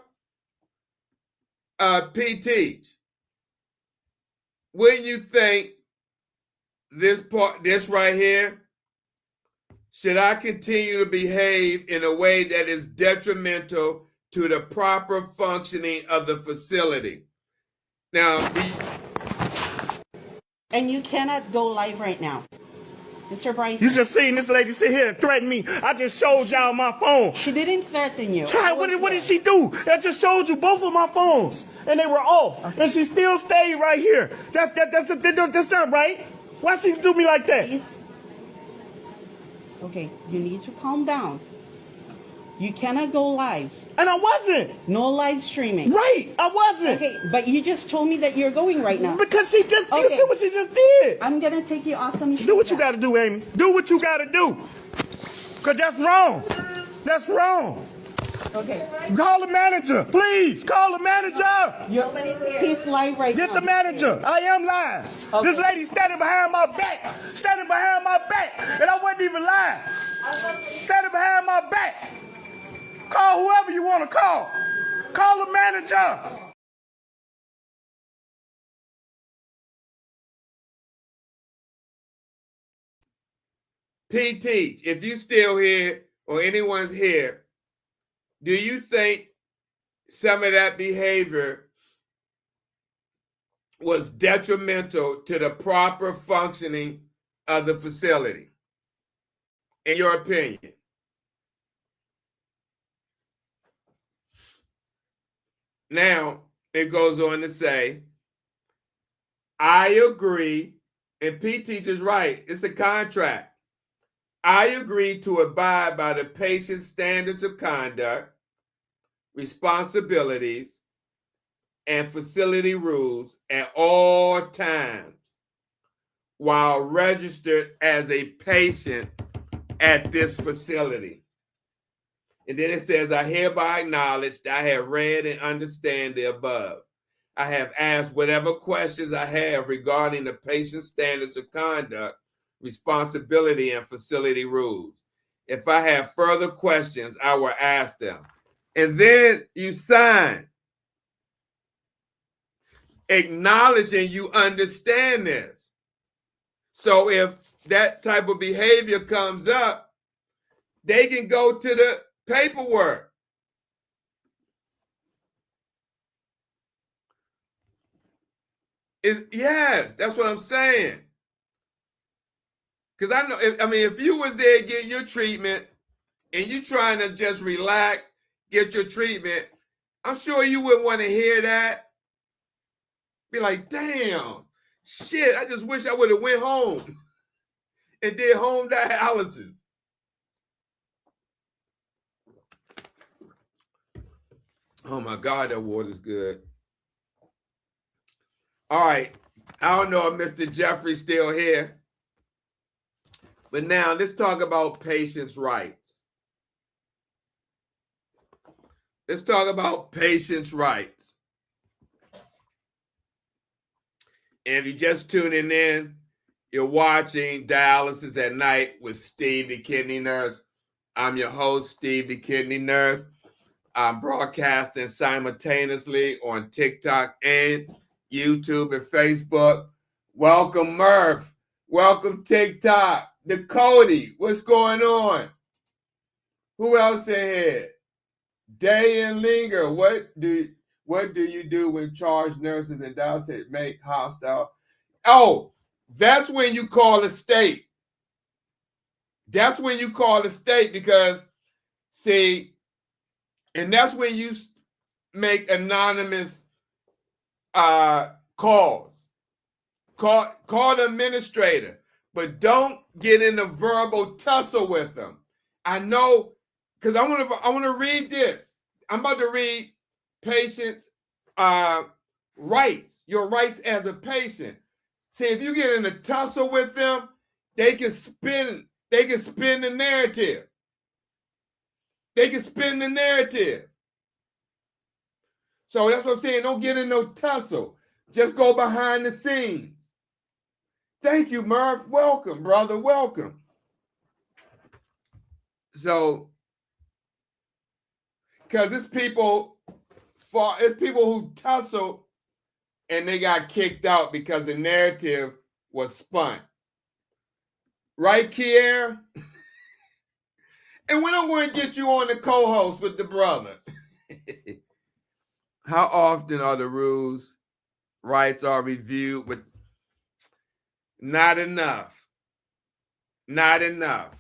[SPEAKER 2] P-Teach. Wouldn't you think this right here, should I continue to behave in a way that is detrimental to the proper functioning of the facility? Now,
[SPEAKER 5] And you cannot go live right now. Mr. Bryson.
[SPEAKER 4] You just seen this lady sit here and threaten me. I just showed y'all my phone.
[SPEAKER 5] She didn't threaten you.
[SPEAKER 4] Hi, what did she do? I just showed you both of my phones, and they were off, and she still stayed right here. That's not right. Why she do me like that?
[SPEAKER 5] Please. Okay, you need to calm down. You cannot go live.
[SPEAKER 4] And I wasn't.
[SPEAKER 5] No live streaming.
[SPEAKER 4] Right, I wasn't.
[SPEAKER 5] Okay, but you just told me that you're going right now.
[SPEAKER 4] Because she just, you
[SPEAKER 5] Okay.
[SPEAKER 4] see what she just did.
[SPEAKER 5] I'm gonna take you off the machine.
[SPEAKER 4] Do what you gotta do, Amy. Do what you gotta do. Because that's wrong. That's wrong.
[SPEAKER 5] Okay.
[SPEAKER 4] Call the manager. Please, call the manager.
[SPEAKER 5] He's live right now.
[SPEAKER 4] Get the manager. I am live.
[SPEAKER 5] Okay.
[SPEAKER 4] This lady standing behind my back. Standing behind my back. And I wasn't even live. Standing behind my back. Call whoever you want to call. Call the manager.
[SPEAKER 2] PT, if you still here or anyone's here, do you think some of that behavior was detrimental to the proper functioning of the facility? In your opinion? Now, it goes on to say, I agree, and PT is right, it's a contract. I agree to abide by the patient's standards of conduct, responsibilities, and facility rules at all times while registered as a patient at this facility. And then it says, I hereby acknowledge that I have read and understand the above. I have asked whatever questions I have regarding the patient's standards of conduct, responsibility, and facility rules. If I have further questions, I will ask them. And then you sign, acknowledging you understand this. So if that type of behavior comes up, they can go to the paperwork. Yes, that's what I'm saying. Because I know, if you was there getting your treatment and you trying to just relax, get your treatment, I'm sure you wouldn't want to hear that. Be like, damn, shit, I just wish I would have went home and did home dialysis. Oh my God, that water's good. All right. I don't know if Mr. Jeffrey's still here. But now let's talk about patients' rights. Let's talk about patients' rights. And if you're just tuning in, you're watching Dialysis at Night with Stevethekidneynurse. I'm your host, Stevethekidneynurse. I'm broadcasting simultaneously on TikTok and YouTube and Facebook. Welcome, Murph. Welcome, TikTok. The Cody, what's going on? Who else in here? Day and Linger, what do you do when charge nurses and doctors make hostile? Oh, that's when you call the state. That's when you call the state because, see, and that's when you make anonymous calls. Call the administrator, but don't get in a verbal tussle with them. I know, because I want to read this. I'm about to read patients' rights, your rights as a patient. See, if you get in a tussle with them, they can spin the narrative. They can spin the narrative. So that's what I'm saying. Don't get in no tussle. Just go behind the scenes. Thank you, Murph. Welcome, brother. Welcome. So, because it's people who tussle and they got kicked out because the narrative was spun. Right, Kier? And when I'm going to get you on the co-host with the brother. How often are the rules, rights are reviewed with? Not enough. Not enough.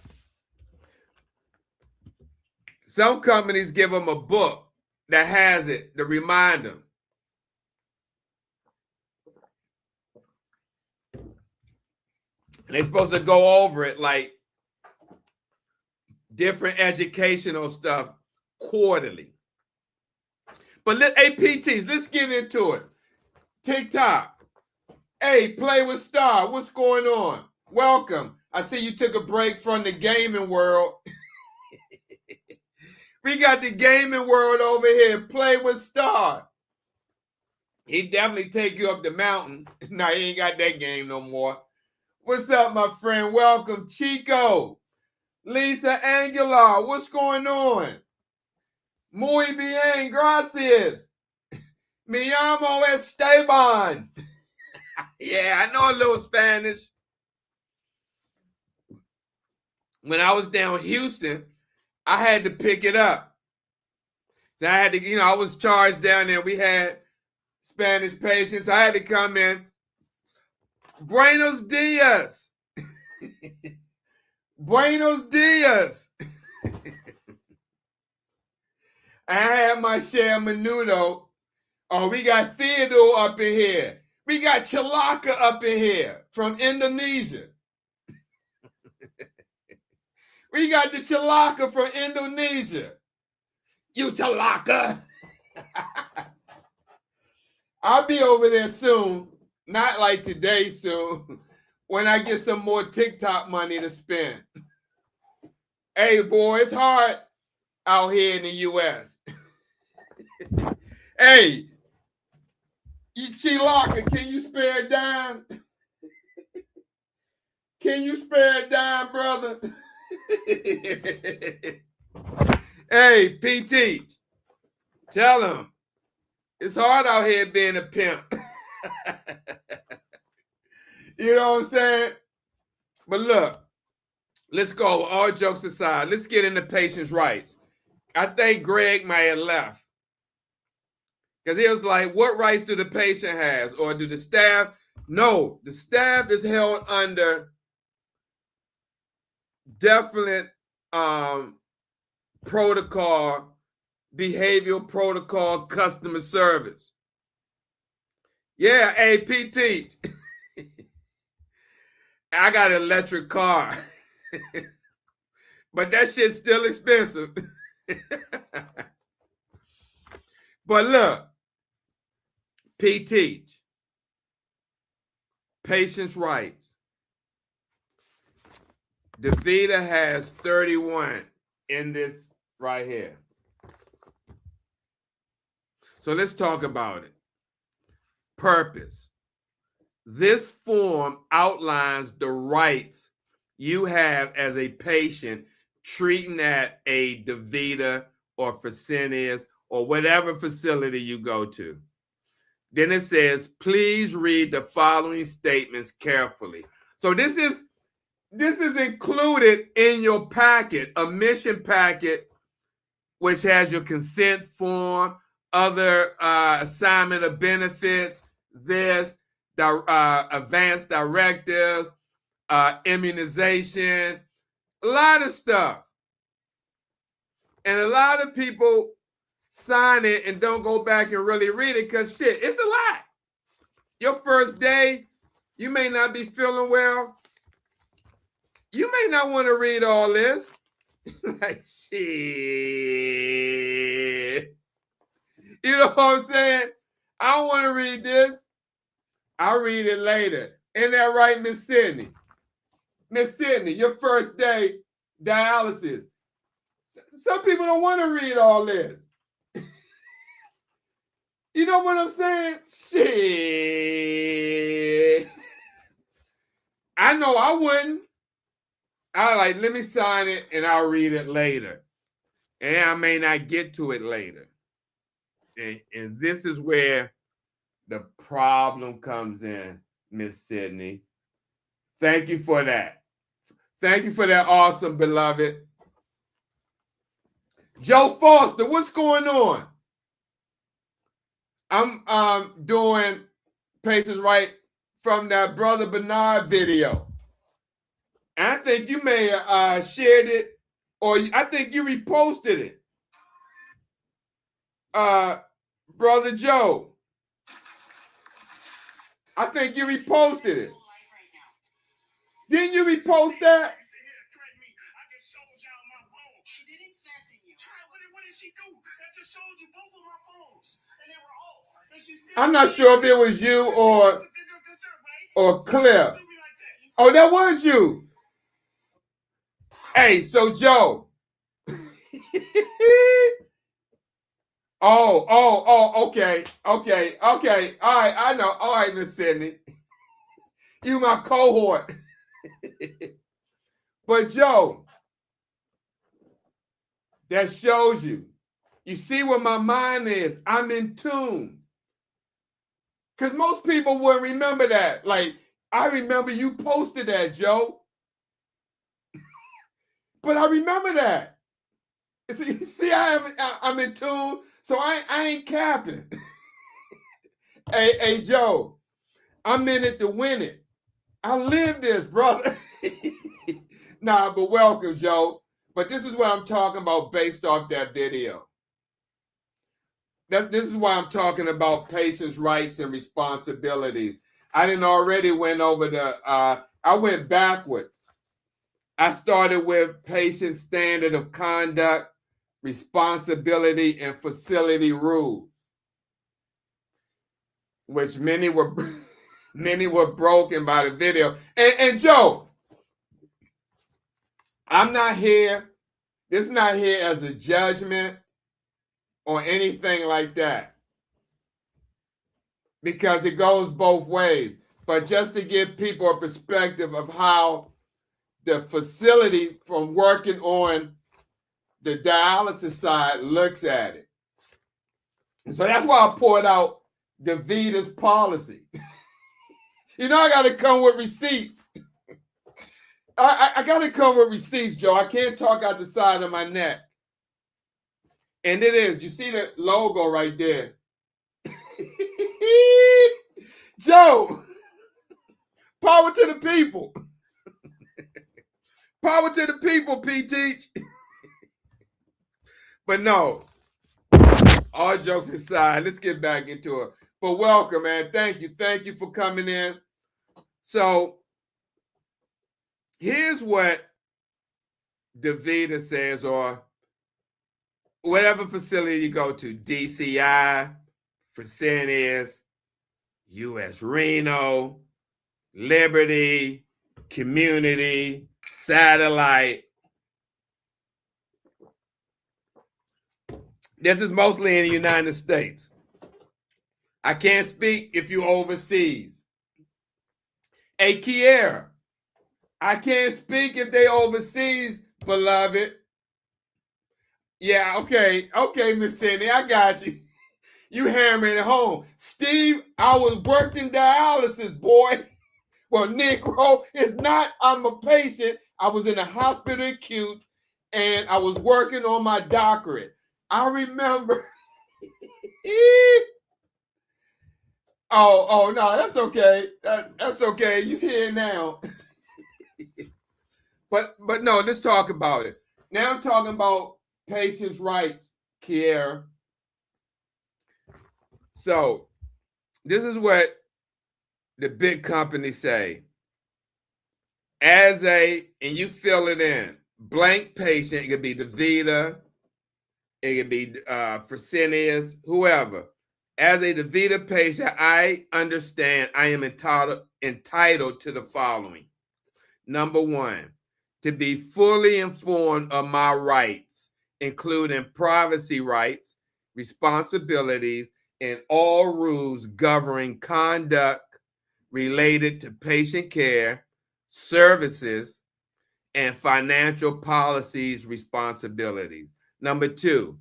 [SPEAKER 2] Some companies give them a book that has it to remind them. And they're supposed to go over it like different educational stuff quarterly. But APTs, let's get into it. TikTok. Hey, Play with Star. What's going on? Welcome. I see you took a break from the gaming world. We got the gaming world over here. Play with Star. He definitely take you up the mountain. Nah, he ain't got that game no more. What's up, my friend? Welcome, Chico. Lisa Aguilar, what's going on? Muy bien, gracias. Me llamo Esteban. Yeah, I know a little Spanish. When I was down in Houston, I had to pick it up. So I had to, I was charged down there. We had Spanish patients. I had to come in. Buenos dias. Buenos dias. I had my share of menudo. Oh, we got Theodore up in here. We got Chalaka up in here from Indonesia. We got the Chalaka from Indonesia. You Chalaka. I'll be over there soon. Not like today soon. When I get some more TikTok money to spend. Hey, boy, it's hard out here in the U.S. Hey, you Chalaka, can you spare a dime? Can you spare a dime, brother? Hey, PT, tell him it's hard out here being a pimp. You know what I'm saying? But look, let's go. All jokes aside, let's get into patients' rights. I think Greg might have left because he was like, what rights do the patient has, or do the staff? No, the staff is held under definite protocol, behavioral protocol, customer service. Yeah, hey, PT. I got an electric car. But that shit's still expensive. But look, PT, patients' rights. DaVita has 31 in this right here. So let's talk about it. Purpose. This form outlines the rights you have as a patient treating at a DaVita or Fresenius or whatever facility you go to. Then it says, please read the following statements carefully. So this is included in your packet, a mission packet, which has your consent form, other assignment of benefits, advanced directives, immunization, a lot of stuff. And a lot of people sign it and don't go back and really read it because shit, it's a lot. Your first day, you may not be feeling well. You may not want to read all this. Like, shit. You know what I'm saying? I don't want to read this. I'll read it later. Ain't that right, Miss Sydney? Miss Sydney, your first day, dialysis. Some people don't want to read all this. You know what I'm saying? Shit. I know I wouldn't. I like, let me sign it and I'll read it later. And I may not get to it later. And this is where the problem comes in, Miss Sydney. Thank you for that. Thank you for that, awesome beloved. Joe Foster, what's going on? I'm doing patients' right from that Brother Bernard video. And I think you may have shared it, or I think you reposted it. Brother Joe, I think you reposted it. Didn't you repost that? I'm not sure if it was you or Cliff. Oh, that was you. Hey, so Joe. Okay. All right, I know. All right, Miss Sydney. You my cohort. But Joe, that shows you. You see where my mind is. I'm in tune. Because most people wouldn't remember that. Like, I remember you posted that, Joe. But I remember that. See, I'm in tune, so I ain't capping. Hey, Joe, I'm in it to win it. I live this, brother. Nah, but welcome, Joe. But this is what I'm talking about based off that video. This is why I'm talking about patients' rights and responsibilities. I didn't already went over I went backwards. I started with patient standard of conduct, responsibility, and facility rules, which many were broken by the video. And Joe, I'm not here. This is not here as a judgment or anything like that, because it goes both ways. But just to give people a perspective of how the facility from working on the dialysis side looks at it. So that's why I poured out DaVita's policy. You know, I got to come with receipts. I got to come with receipts, Joe. I can't talk out the side of my neck. And it is. You see the logo right there. Joe, power to the people. Power to the people, P-Teach. But no, all jokes aside, let's get back into it. But welcome, man. Thank you. Thank you for coming in. So here's what DaVita says, or whatever facility you go to, DCI, Fresenius, US Reno, Liberty, Community, Satellite. This is mostly in the United States. I can't speak if you're overseas. Hey, Kiera, I can't speak if they overseas, beloved. Yeah, okay, Miss Cindy, I got you. You hammering it home. Steve, I was working dialysis, boy. Well, Negro, it's not, I'm a patient. I was in a hospital acute, and I was working on my doctorate. I remember. Oh, no, that's okay. That's okay. You here now. But no, let's talk about it. Now I'm talking about patients' rights, Kiera. So this is what the big companies say. And you fill it in, blank patient, it could be DaVita, it could be Fresenius, whoever. As a DaVita patient, I understand I am entitled to the following. Number one, to be fully informed of my rights, including privacy rights, responsibilities, and all rules governing conduct related to patient care, services, and financial policies responsibilities. Number two,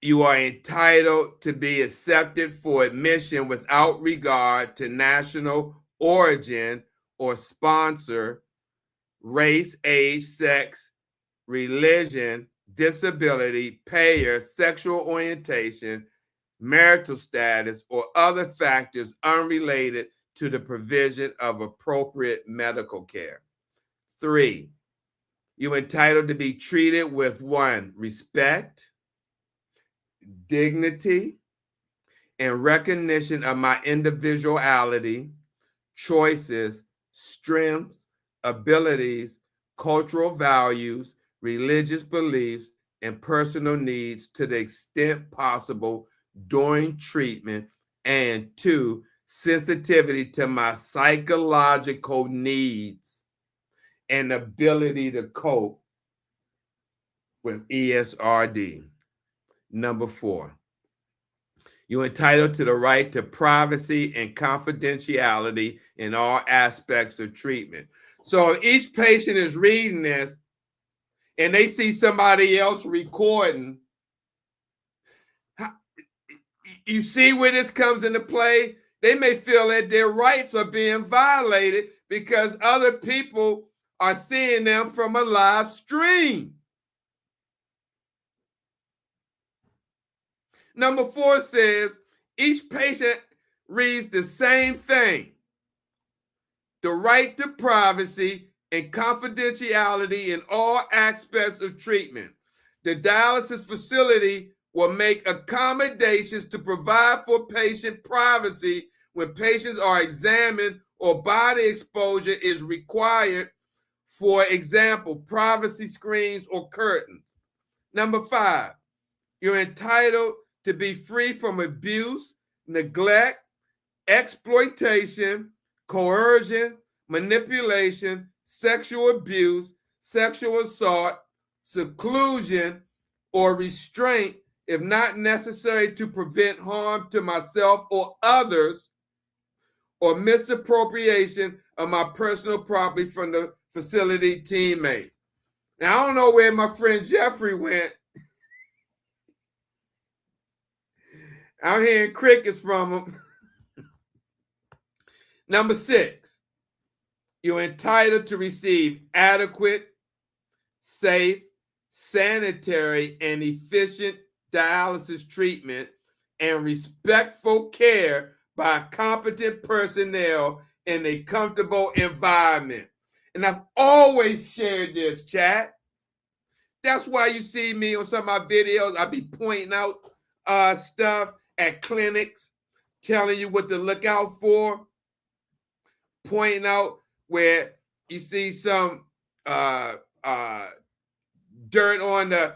[SPEAKER 2] you are entitled to be accepted for admission without regard to national origin or sponsor, race, age, sex, religion, disability, payer, sexual orientation, marital status, or other factors unrelated to the provision of appropriate medical care. 3, you're entitled to be treated with 1, respect, dignity, and recognition of my individuality, choices, strengths, abilities, cultural values, religious beliefs, and personal needs to the extent possible during treatment. And 2, sensitivity to my psychological needs and ability to cope with ESRD. Number 4, you're entitled to the right to privacy and confidentiality in all aspects of treatment. So if each patient is reading this and they see somebody else recording, you see where this comes into play? They may feel that their rights are being violated because other people are seeing them from a live stream. Number 4 says each patient reads the same thing: the right to privacy and confidentiality in all aspects of treatment. The dialysis facility will make accommodations to provide for patient privacy when patients are examined or body exposure is required, for example, privacy screens or curtains. Number 5, you're entitled to be free from abuse, neglect, exploitation, coercion, manipulation, sexual abuse, sexual assault, seclusion, or restraint if not necessary to prevent harm to myself or others, or misappropriation of my personal property from the facility teammates. Now, I don't know where my friend Jeffrey went. I'm hearing crickets from him. Number 6, you're entitled to receive adequate, safe, sanitary, and efficient dialysis treatment and respectful care by competent personnel in a comfortable environment. And I've always shared this, chat. That's why you see me on some of my videos. I be pointing out stuff at clinics, telling you what to look out for, pointing out where you see some dirt on the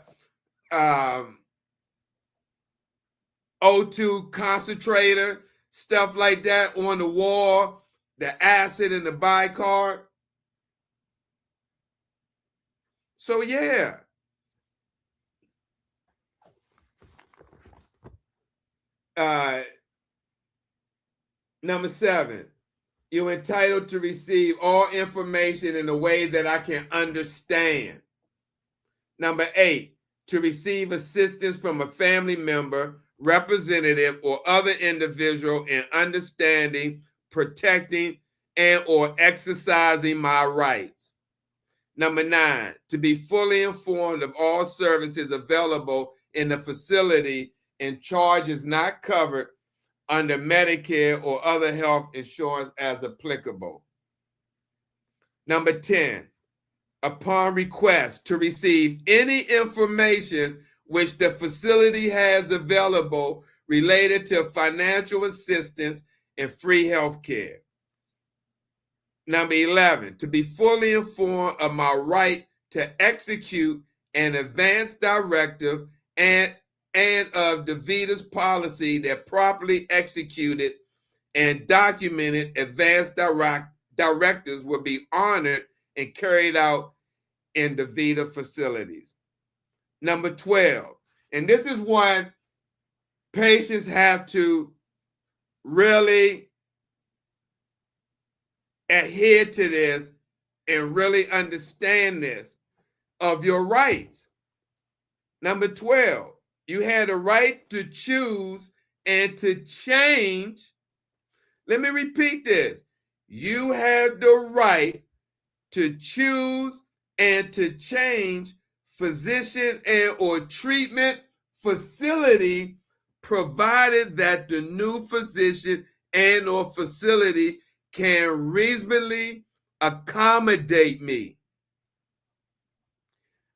[SPEAKER 2] O2 concentrator, stuff like that on the wall, the acid in the bicarb. So yeah. Number 7, you're entitled to receive all information in a way that I can understand. Number 8, to receive assistance from a family member, representative, or other individual in understanding, protecting, and or exercising my rights. Number 9, to be fully informed of all services available in the facility and charges not covered under Medicare or other health insurance as applicable. Number 10, upon request to receive any information which the facility has available related to financial assistance and free health care. Number 11, to be fully informed of my right to execute an advance directive and of DaVita's policy that properly executed and documented advance directives will be honored and carried out in DaVita facilities. Number 12, and this is one patients have to really adhere to this and really understand this, of your rights. Number 12, you had a right to choose and to change. Let me repeat this. You have the right to choose and to change physician and or treatment facility, provided that the new physician and or facility can reasonably accommodate me.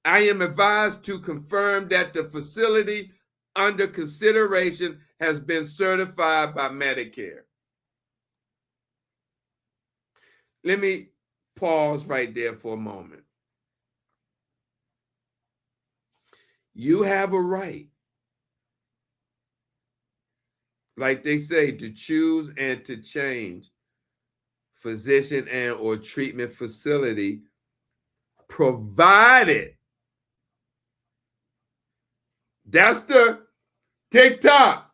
[SPEAKER 2] I am advised to confirm that the facility under consideration has been certified by Medicare. Let me pause right there for a moment. You have a right, like they say, to choose and to change physician and or treatment facility, provided that's the TikTok.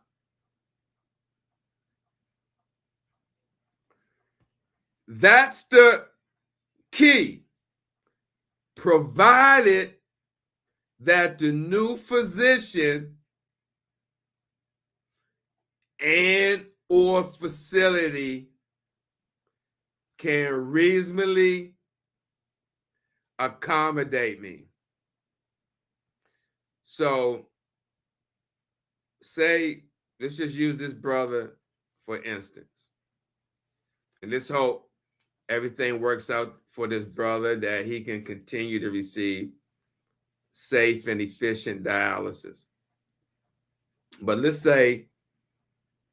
[SPEAKER 2] That's the key. Provided that the new physician and or facility can reasonably accommodate me. So say, let's just use this brother for instance. And let's hope everything works out for this brother, that he can continue to receive safe and efficient dialysis. But let's say,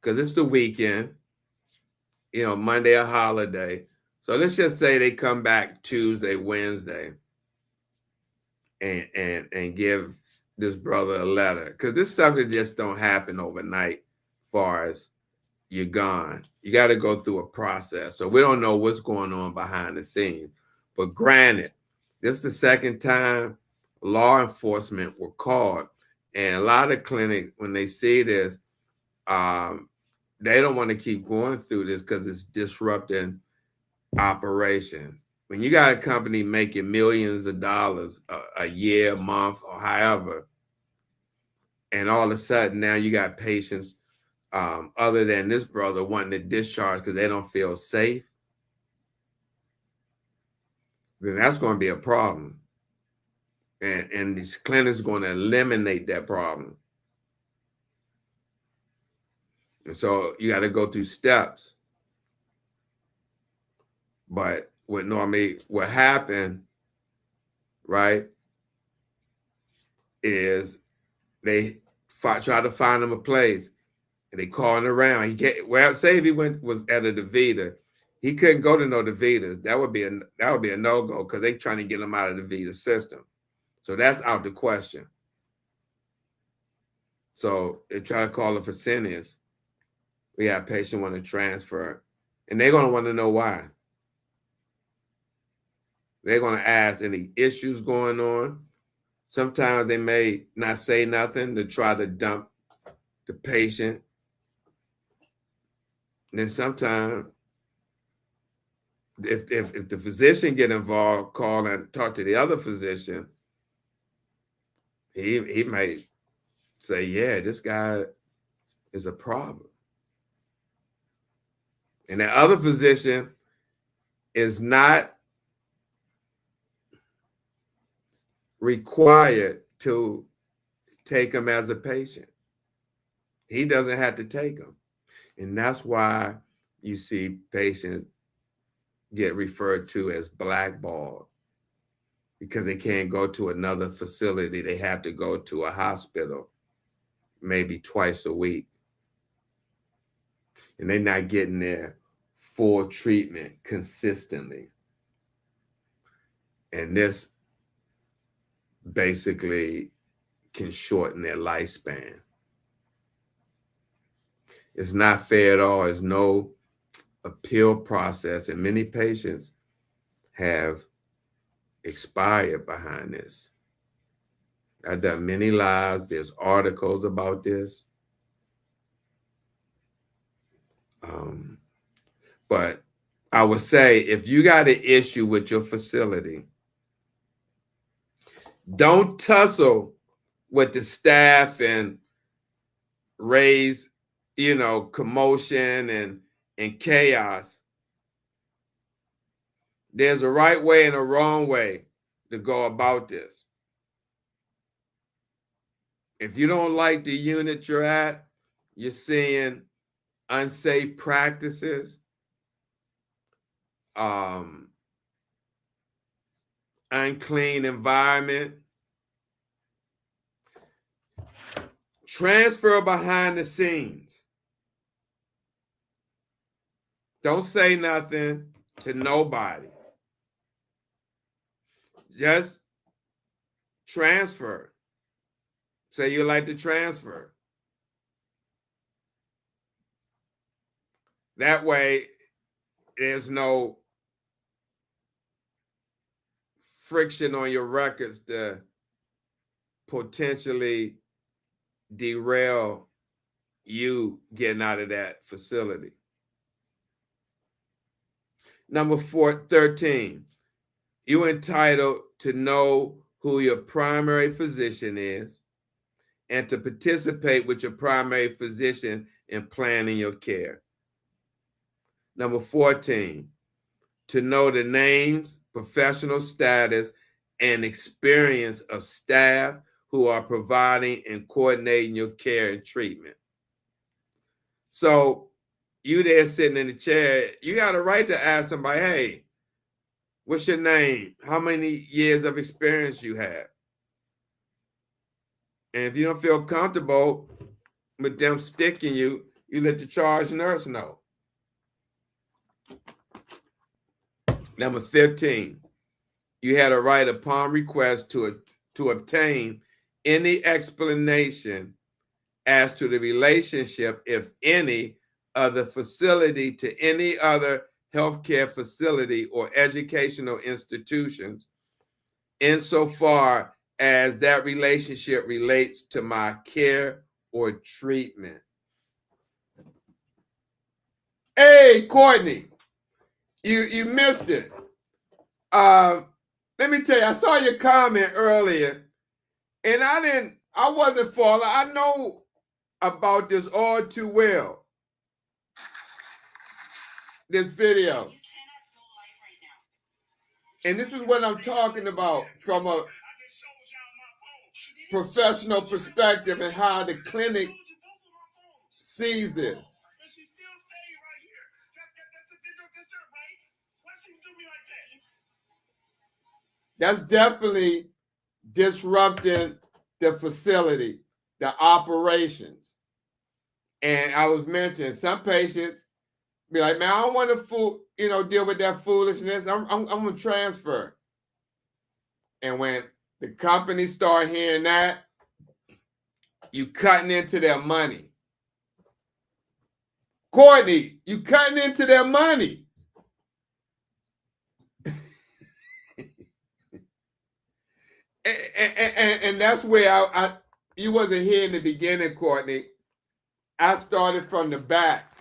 [SPEAKER 2] because it's the weekend, Monday a holiday. So let's just say they come back Tuesday, Wednesday, and give this brother a letter. Because this is something that just don't happen overnight as far as you're gone. You got to go through a process. So we don't know what's going on behind the scenes. But granted, this is the second time law enforcement were called. And a lot of clinics, when they see this, they don't want to keep going through this because it's disrupting operations. When you got a company making millions of dollars a year, a month, or however, and all of a sudden now you got patients other than this brother wanting to discharge because they don't feel safe, then that's going to be a problem. And these clinics are going to eliminate that problem. And so you got to go through steps. But what happened, right, is they try to find him a place, and they calling around. Say if he was at a DaVita, he couldn't go to no DaVitas. That would be a no-go because they trying to get him out of the Vita system. So that's out the question. So they try to call a Fresenius. We have a patient want to transfer, and they're going to want to know why. They're going to ask any issues going on. Sometimes they may not say nothing to try to dump the patient. And then sometimes, if the physician get involved, call and talk to the other physician, he might say, yeah, this guy is a problem. And the other physician is not required to take him as a patient. He doesn't have to take him. And that's why you see patients get referred to as blackballed, because they can't go to another facility. They have to go to a hospital maybe twice a week. And they're not getting their full treatment consistently. And this basically can shorten their lifespan. It's not fair at all. There's no appeal process, and many patients have expired behind this. I've done many lives. There's articles about this. But I would say, if you got an issue with your facility, don't tussle with the staff and raise, commotion and chaos. There's a right way and a wrong way to go about this. If you don't like the unit you're at, you're seeing unsafe practices, unclean environment. Transfer behind the scenes. Don't say nothing to nobody. Just transfer. Say you like to transfer. That way, there's no friction on your records to potentially derail you getting out of that facility. Number 13, you're entitled to know who your primary physician is and to participate with your primary physician in planning your care. Number 14, to know the names, professional status, and experience of staff who are providing and coordinating your care and treatment. So you there sitting in the chair, you got a right to ask somebody, hey, what's your name? How many years of experience you have? And if you don't feel comfortable with them sticking you, you let the charge nurse know. Number 15, you had a right upon request to obtain any explanation as to the relationship, if any, of the facility to any other healthcare facility or educational institutions, insofar as that relationship relates to my care or treatment. Hey, Courtney, you missed it. Let me tell you, I saw your comment earlier, and I wasn't falling. I know about this all too well. This video. And this is what I'm talking about from a professional perspective and how the clinic sees this. That's definitely disrupting the facility, the operations. And I was mentioning some patients be like, man, I don't want to deal with that foolishness. I'm gonna transfer. And when the companies start hearing that, you cutting into their money. Courtney, you cutting into their money. and that's where you wasn't here in the beginning, Courtney. I started from the back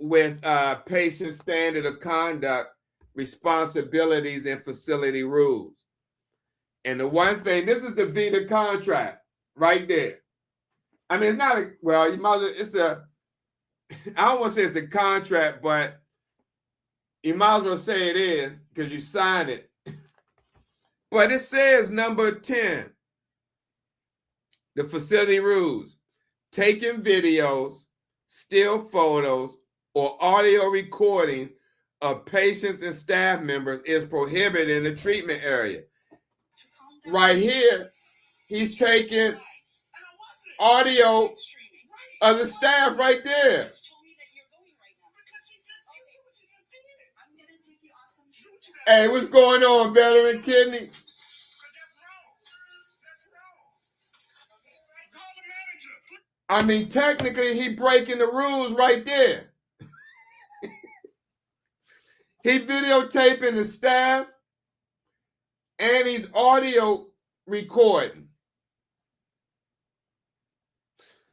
[SPEAKER 2] with patient standard of conduct, responsibilities, and facility rules. And the one thing, this is the Vita contract right there. I mean, it's not you might as well, it's I don't want to say it's a contract, but you might as well say it is because you signed it. But it says number 10, the facility rules, taking videos, still photos, or audio recording of patients and staff members is prohibited in the treatment area. Right here, he's taking audio of the staff right there. Hey, what's going on, veteran kidney? I mean, technically, he breaking the rules right there. He videotaping the staff, and he's audio recording.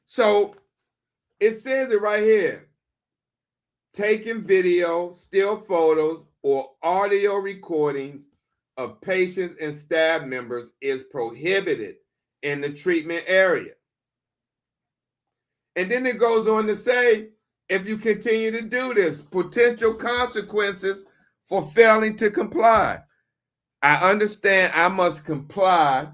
[SPEAKER 2] So it says it right here. Taking video, still photos, or audio recordings of patients and staff members is prohibited in the treatment area. And then it goes on to say, if you continue to do this, potential consequences for failing to comply. I understand I must comply.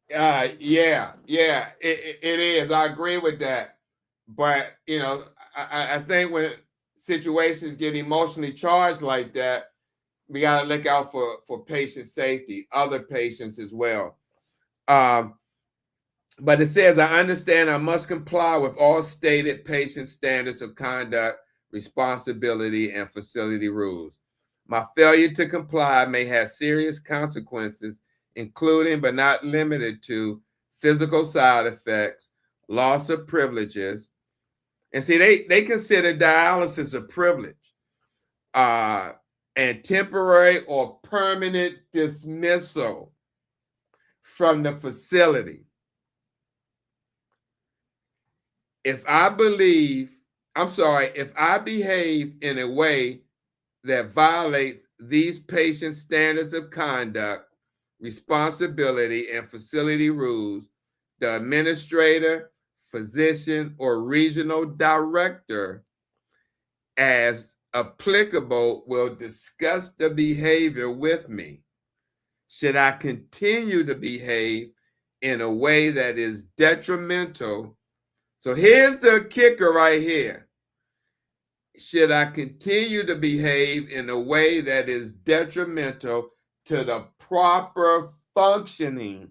[SPEAKER 2] Yeah, it is. I agree with that. But, I think when situations get emotionally charged like that, we got to look out for patient safety, other patients as well. But it says, I understand I must comply with all stated patient standards of conduct, responsibility, and facility rules. My failure to comply may have serious consequences, including but not limited to physical side effects, loss of privileges. And see, they consider dialysis a privilege, and temporary or permanent dismissal from the facility. If I behave in a way that violates these patient standards of conduct, responsibility, and facility rules, the administrator, physician, or regional director, as applicable, will discuss the behavior with me. Should I continue to behave in a way that is detrimental? So here's the kicker right here. Should I continue to behave in a way that is detrimental to the proper functioning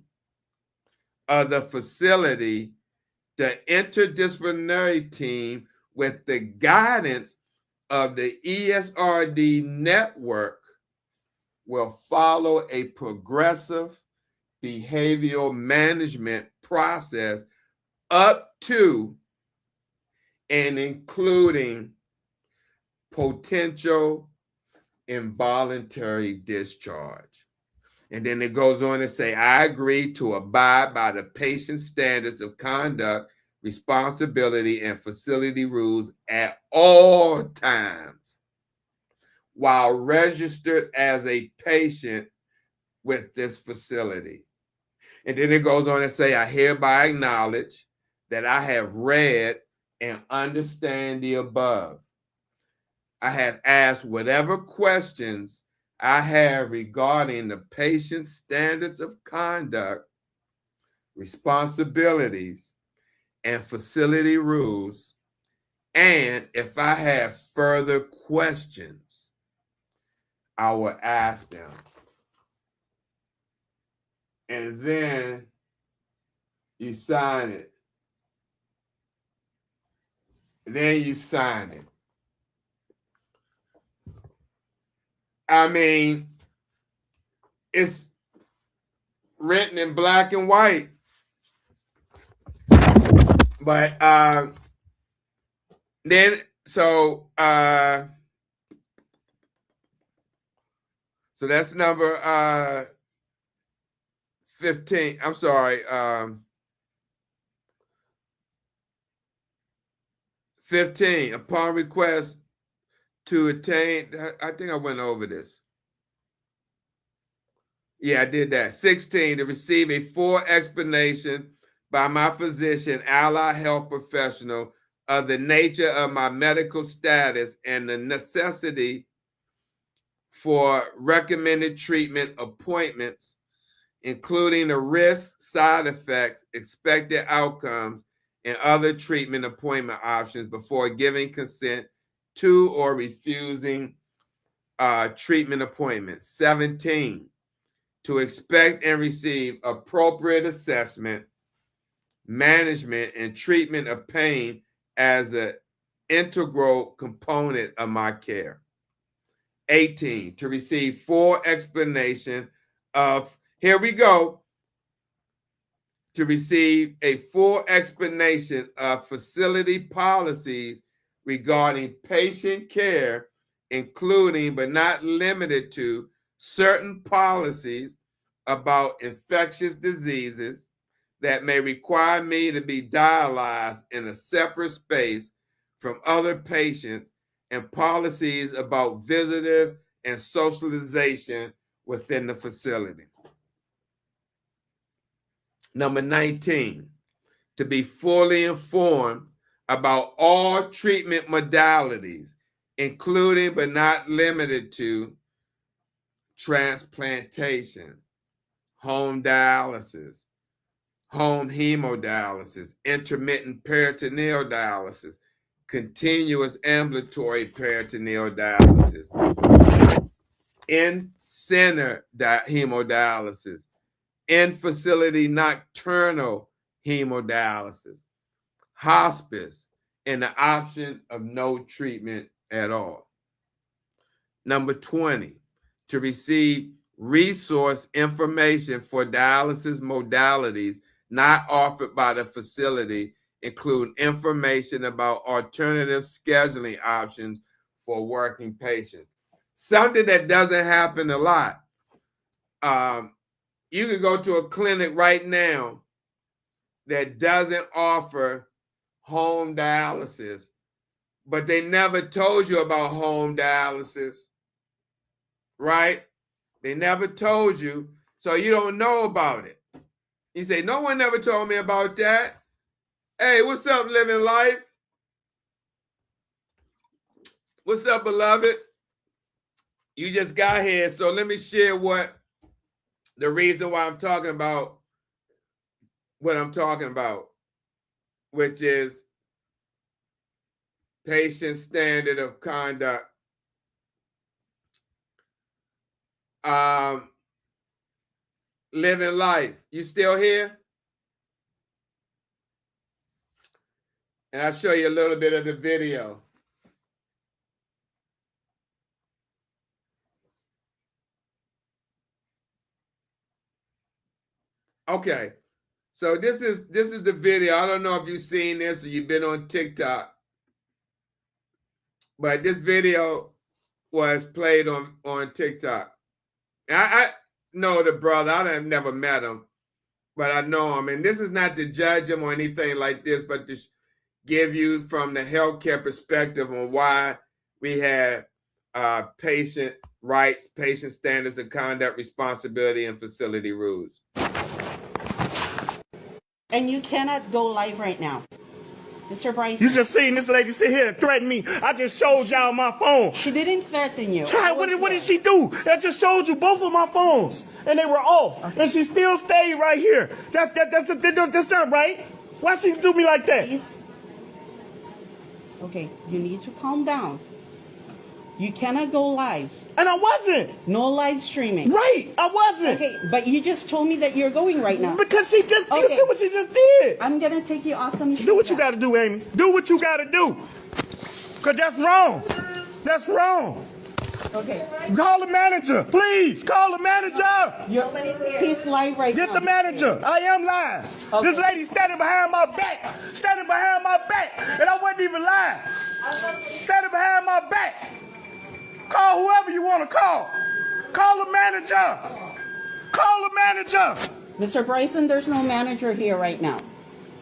[SPEAKER 2] of the facility, the interdisciplinary team, with the guidance of the ESRD network, will follow a progressive behavioral management process up to and including potential involuntary discharge. And then it goes on to say, I agree to abide by the patient standards of conduct, responsibility, and facility rules at all times while registered as a patient with this facility. And then it goes on to say, I hereby acknowledge that I have read and understand the above. I have asked whatever questions I have regarding the patient's standards of conduct, responsibilities, and facility rules. And if I have further questions, I will ask them. And then you sign it. And then you sign it. I mean, it's written in black and white. But then, so that's number 15. I'm sorry. 15, upon request to attain, I think I went over this. Yeah, I did that. 16, to receive a full explanation by my physician, allied health professional, of the nature of my medical status and the necessity for recommended treatment appointments, including the risks, side effects, expected outcomes, and other treatment appointment options before giving consent to or refusing treatment appointments. 17, to expect and receive appropriate assessment, management, and treatment of pain as an integral component of my care. 18, to receive full explanation of, here we go, to receive a full explanation of facility policies regarding patient care, including but not limited to certain policies about infectious diseases that may require me to be dialyzed in a separate space from other patients, and policies about visitors and socialization within the facility. Number 19, to be fully informed about all treatment modalities, including but not limited to transplantation, home dialysis, home hemodialysis, intermittent peritoneal dialysis, continuous ambulatory peritoneal dialysis, in-center hemodialysis, in-facility nocturnal hemodialysis, hospice, and the option of no treatment at all. Number 20, to receive resource information for dialysis modalities not offered by the facility, include information about alternative scheduling options for working patients. Something that doesn't happen a lot. You can go to a clinic right now that doesn't offer home dialysis, but they never told you about home dialysis, right? They never told you, so you don't know about it. You say, no one ever told me about that. Hey, what's up, Living Life? What's up, beloved? You just got here, so let me share the reason why I'm talking about what I'm talking about, which is patient standard of conduct. Living Life, you still here? And I'll show you a little bit of the video. Okay, so this is the video. I don't know if you've seen this or you've been on TikTok, but this video was played on TikTok. And I know the brother. I've never met him, but I know him. And this is not to judge him or anything like this, but to give you from the healthcare perspective on why we have patient rights, patient standards of conduct, responsibility, and facility rules.
[SPEAKER 5] And you cannot go live right now. Mr. Bryson.
[SPEAKER 4] You just seen this lady sit here and threaten me. I just showed y'all my phone.
[SPEAKER 5] She didn't threaten you.
[SPEAKER 4] What did she do? I just showed you both of my phones, and they were off, and she still stayed right here. That's not right. Why she do me like that?
[SPEAKER 5] Please. Okay, you need to calm down. You cannot go live.
[SPEAKER 4] And I wasn't.
[SPEAKER 5] No live streaming.
[SPEAKER 4] Right, I wasn't.
[SPEAKER 5] Okay, but you just told me that you're going right now.
[SPEAKER 4] Because she just
[SPEAKER 5] Okay.
[SPEAKER 4] You see what she just did.
[SPEAKER 5] I'm gonna take you off the machine.
[SPEAKER 4] Do what you gotta do, Amy. Do what you gotta do. Because that's wrong. That's wrong.
[SPEAKER 5] Okay.
[SPEAKER 4] Call the manager. Please, call the manager.
[SPEAKER 5] He's live right now.
[SPEAKER 4] Get the manager. I am live.
[SPEAKER 5] Okay.
[SPEAKER 4] This lady standing behind my back. Standing behind my back. And I wasn't even live. Standing behind my back. Call whoever you want to call. Call the manager. Call the manager.
[SPEAKER 5] Mr. Bryson, there's no manager here right now.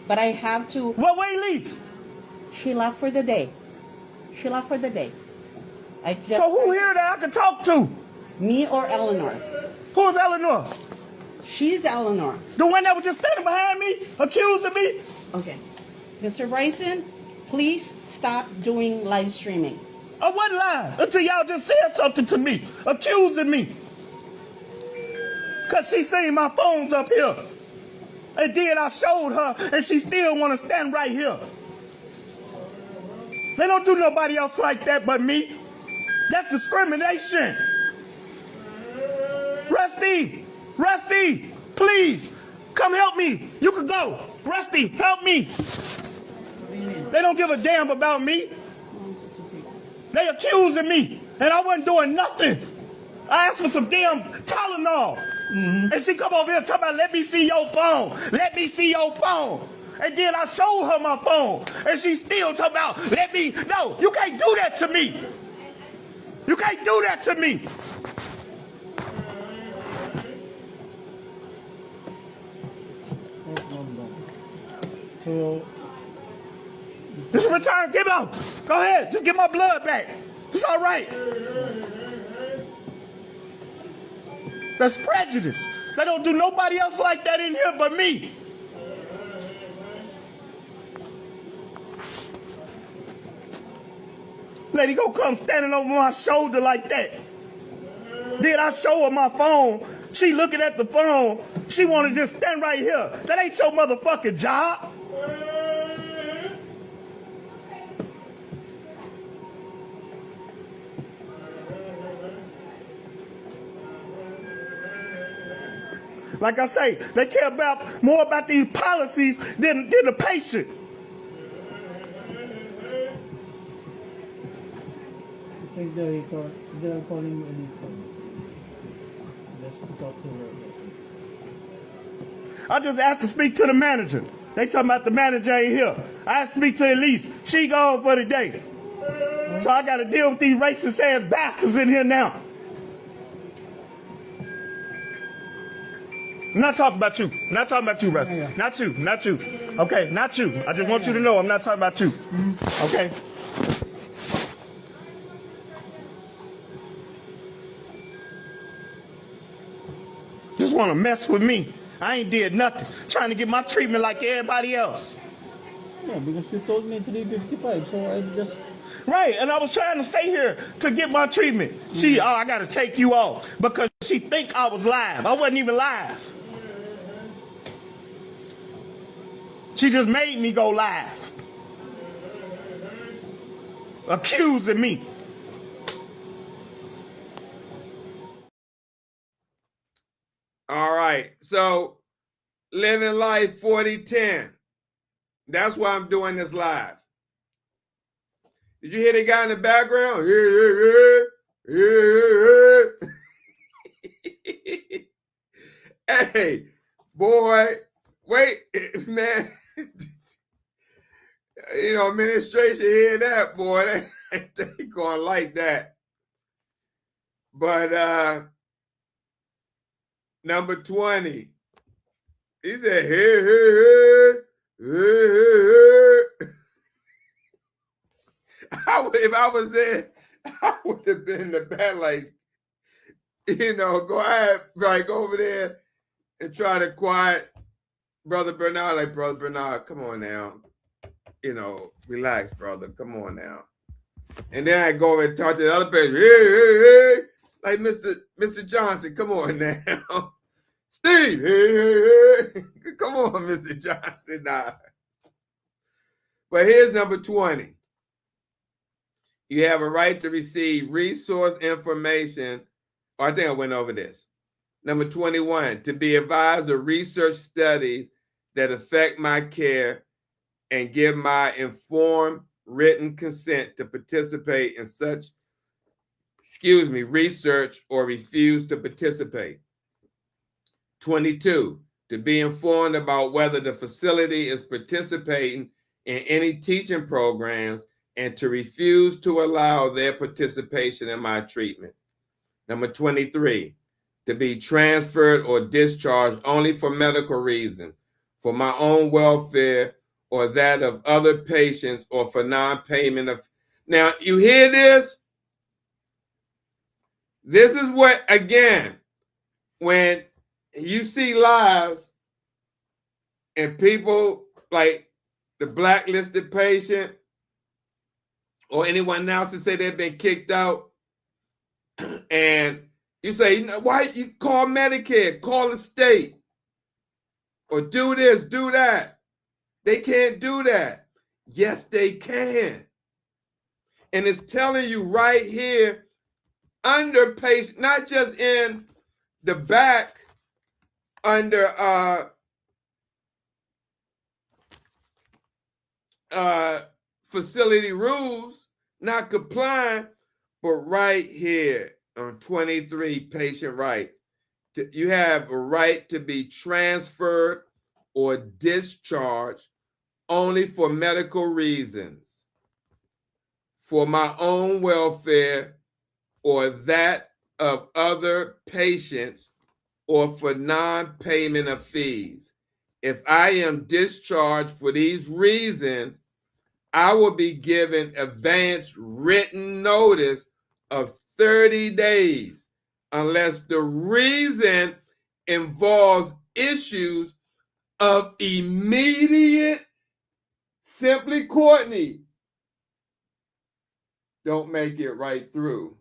[SPEAKER 5] But I have to...
[SPEAKER 4] Well, wait, Lise.
[SPEAKER 5] She left for the day. She left for the day.
[SPEAKER 4] So who here that I can talk to?
[SPEAKER 5] Me or Eleanor?
[SPEAKER 4] Who's Eleanor?
[SPEAKER 5] She's Eleanor.
[SPEAKER 4] The one that was just standing behind me, accusing me?
[SPEAKER 5] Okay. Mr. Bryson, please stop doing live streaming.
[SPEAKER 4] I wasn't lying until y'all just said something to me, accusing me. Because she seen my phones up here. And then I showed her, and she still want to stand right here. They don't do nobody else like that but me. That's discrimination. Rusty, please, come help me. You can go. Rusty, help me. They don't give a damn about me. They accusing me, and I wasn't doing nothing. I asked for some damn Tylenol. And she come over here talking about, let me see your phone. Let me see your phone. And then I showed her my phone, and she still talking about, no, you can't do that to me. You can't do that to me.
[SPEAKER 3] So,
[SPEAKER 4] This is return, give out. Go ahead, just get my blood back. It's all right. That's prejudice. They don't do nobody else like that in here but me. Lady go come standing over my shoulder like that. Then I show her my phone. She looking at the phone. She want to just stand right here. That ain't your motherfucking job. Like I say, they care about more about these policies than the patient.
[SPEAKER 3] I think they're calling Elisa. Just to talk to her.
[SPEAKER 4] I just asked to speak to the manager. They talking about the manager ain't here. I asked to speak to Elise. She gone for the day. So I got to deal with these racist ass bastards in here now. I'm not talking about you. I'm not talking about you, Rusty.
[SPEAKER 3] Yeah.
[SPEAKER 4] Not you. Not you. Okay, not you. I just want you to know I'm not talking about you. Okay? Just want to mess with me. I ain't did nothing. Trying to get my treatment like everybody else.
[SPEAKER 3] Yeah, because you told me 355, so I just...
[SPEAKER 4] Right, and I was trying to stay here to get my treatment. I got to take you off because she think I was live. I wasn't even live. She just made me go live. Accusing me.
[SPEAKER 2] All right. So living life 40-10. That's why I'm doing this live. Did you hear the guy in the background? Hey, boy, wait, man. You know, administration hear that, boy. They gonna like that. But number 20, he said, hey. If I was there, I would have been in the back, like, you know, go ahead, like over there and try to quiet Brother Bernard. Like, Brother Bernard, come on now. You know, relax, brother. Come on now. And then I go over and talk to the other person. Hey. Like, Mr. Johnson, come on now. Steve, hey. Come on, Mr. Johnson. Nah. But here's number 20. You have a right to receive resource information. Oh, I think I went over this. Number 21, to be advised of research studies that affect my care and give my informed written consent to participate in such, research or refuse to participate. 22, to be informed about whether the facility is participating in any teaching programs and to refuse to allow their participation in my treatment. Number 23, to be transferred or discharged only for medical reasons, for my own welfare or that of other patients or for non-payment of. Now, you hear this? This is what, again, when you see lives and people like the blacklisted patient or anyone else who say they've been kicked out, and you say, you know, why you call Medicare, call the state, or do this, do that. They can't do that. Yes, they can. And it's telling you right here under patient, not just in the back under facility rules, not complying, but right here on 23 patient rights. You have a right to be transferred or discharged only for medical reasons, for my own welfare or that of other patients, or for non-payment of fees. If I am discharged for these reasons, I will be given advance written notice of 30 days unless the reason involves issues of immediate, simply Courtney, don't make it right through.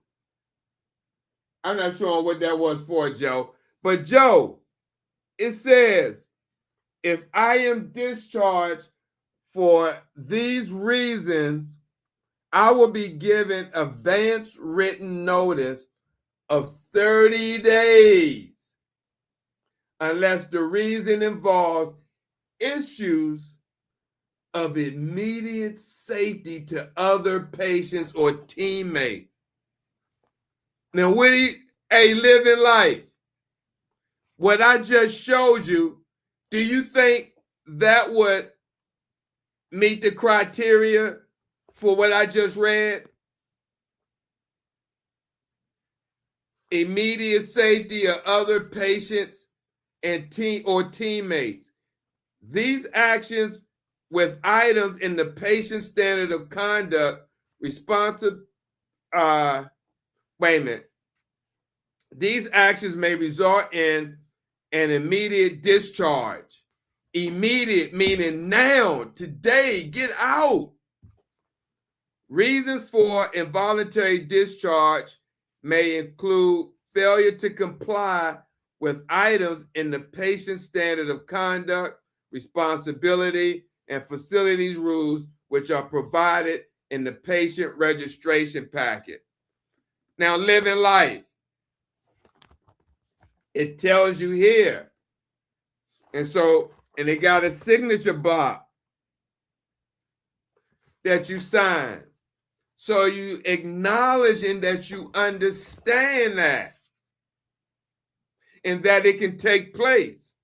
[SPEAKER 2] I'm not sure what that was for, Joe. But Joe, it says, if I am discharged for these reasons, I will be given advance written notice of 30 days unless the reason involves issues of immediate safety to other patients or teammates. Now, living life, what I just showed you, do you think that would meet the criteria for what I just read? Immediate safety of other patients and teammates. These actions with items in the patient standard of conduct These actions may result in an immediate discharge. Immediate meaning now, today, get out. Reasons for involuntary discharge may include failure to comply with items in the patient standard of conduct, responsibility, and facilities rules, which are provided in the patient registration packet. Now, living life. It tells you here. And they got a signature block that you sign. So you acknowledging that you understand that and that it can take place.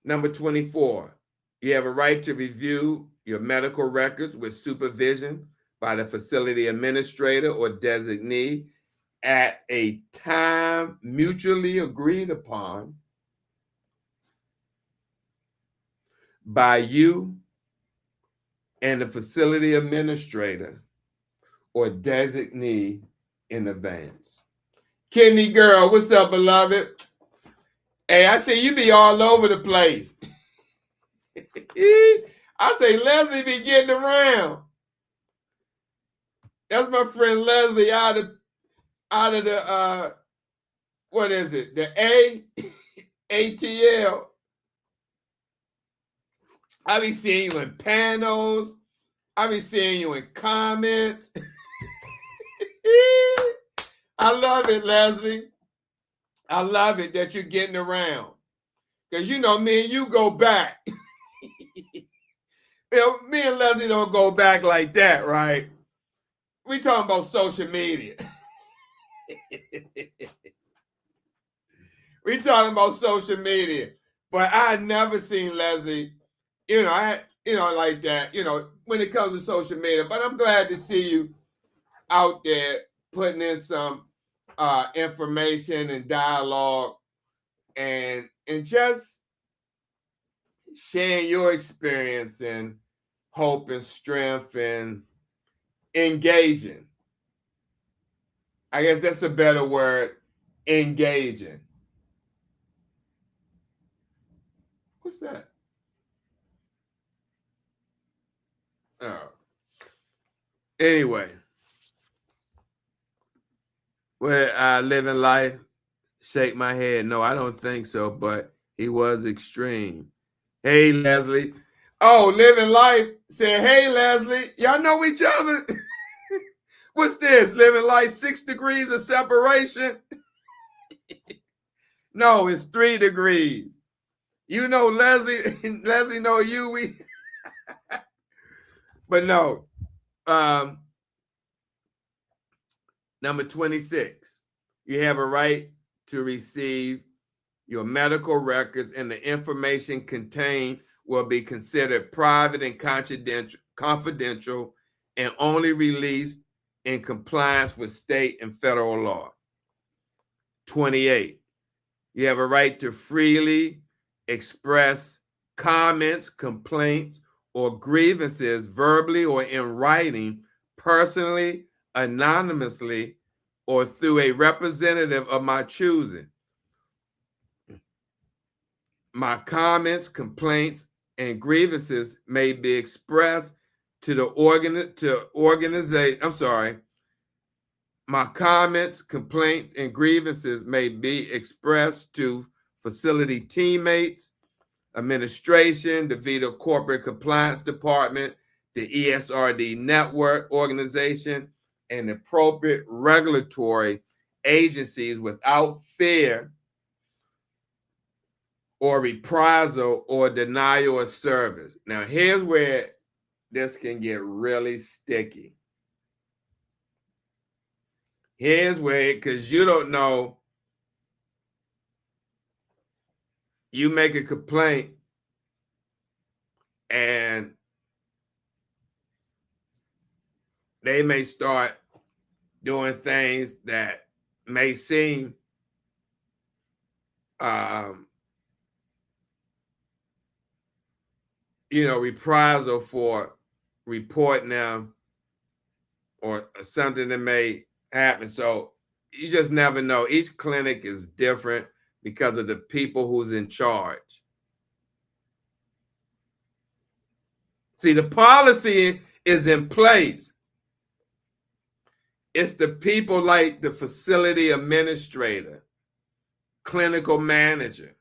[SPEAKER 2] Number 24, you have a right to review your medical records with supervision by the facility administrator or designee at a time mutually agreed upon by you and the facility administrator or designee in advance. Kidney girl, what's up, beloved? Hey, I say you be all over the place. I say Leslie be getting around. That's my friend Leslie out of the what is it? The ATL. I be seeing you in panels. I be seeing you in comments. I love it, Leslie. I love it that you're getting around. Because you know me and you go back. Me and Leslie don't go back like that, right? We talking about social media. We talking about social media. But I never seen Leslie, like that, when it comes to social media. But I'm glad to see you out there putting in some information and dialogue and just sharing your experience and hope and strength and engaging. I guess that's a better word, engaging. What's that? Oh. Anyway. Where living life, shake my head. No, I don't think so, but he was extreme. Hey, Leslie. Oh, living life said, hey, Leslie, y'all know each other? What's this? Living life 6 degrees of separation? No, it's 3 degrees. You know Leslie, Leslie know you. But no. Number 26, you have a right to receive your medical records, and the information contained will be considered private and confidential and only released in compliance with state and federal law. 28, you have a right to freely express comments, complaints, or grievances verbally or in writing, personally, anonymously, or through a representative of my choosing. My comments, complaints, and grievances may be expressed to the organization. I'm sorry. My comments, complaints, and grievances may be expressed to facility teammates, administration, the VITA Corporate Compliance Department, the ESRD Network Organization, and appropriate regulatory agencies without fear or reprisal or denial of service. Now, here's where this can get really sticky. Here's where, because you don't know, you make a complaint and they may start doing things that may seem reprisal for reporting them or something that may happen. So you just never know. Each clinic is different because of the people who's in charge. See, the policy is in place. It's the people like the facility administrator, clinical manager.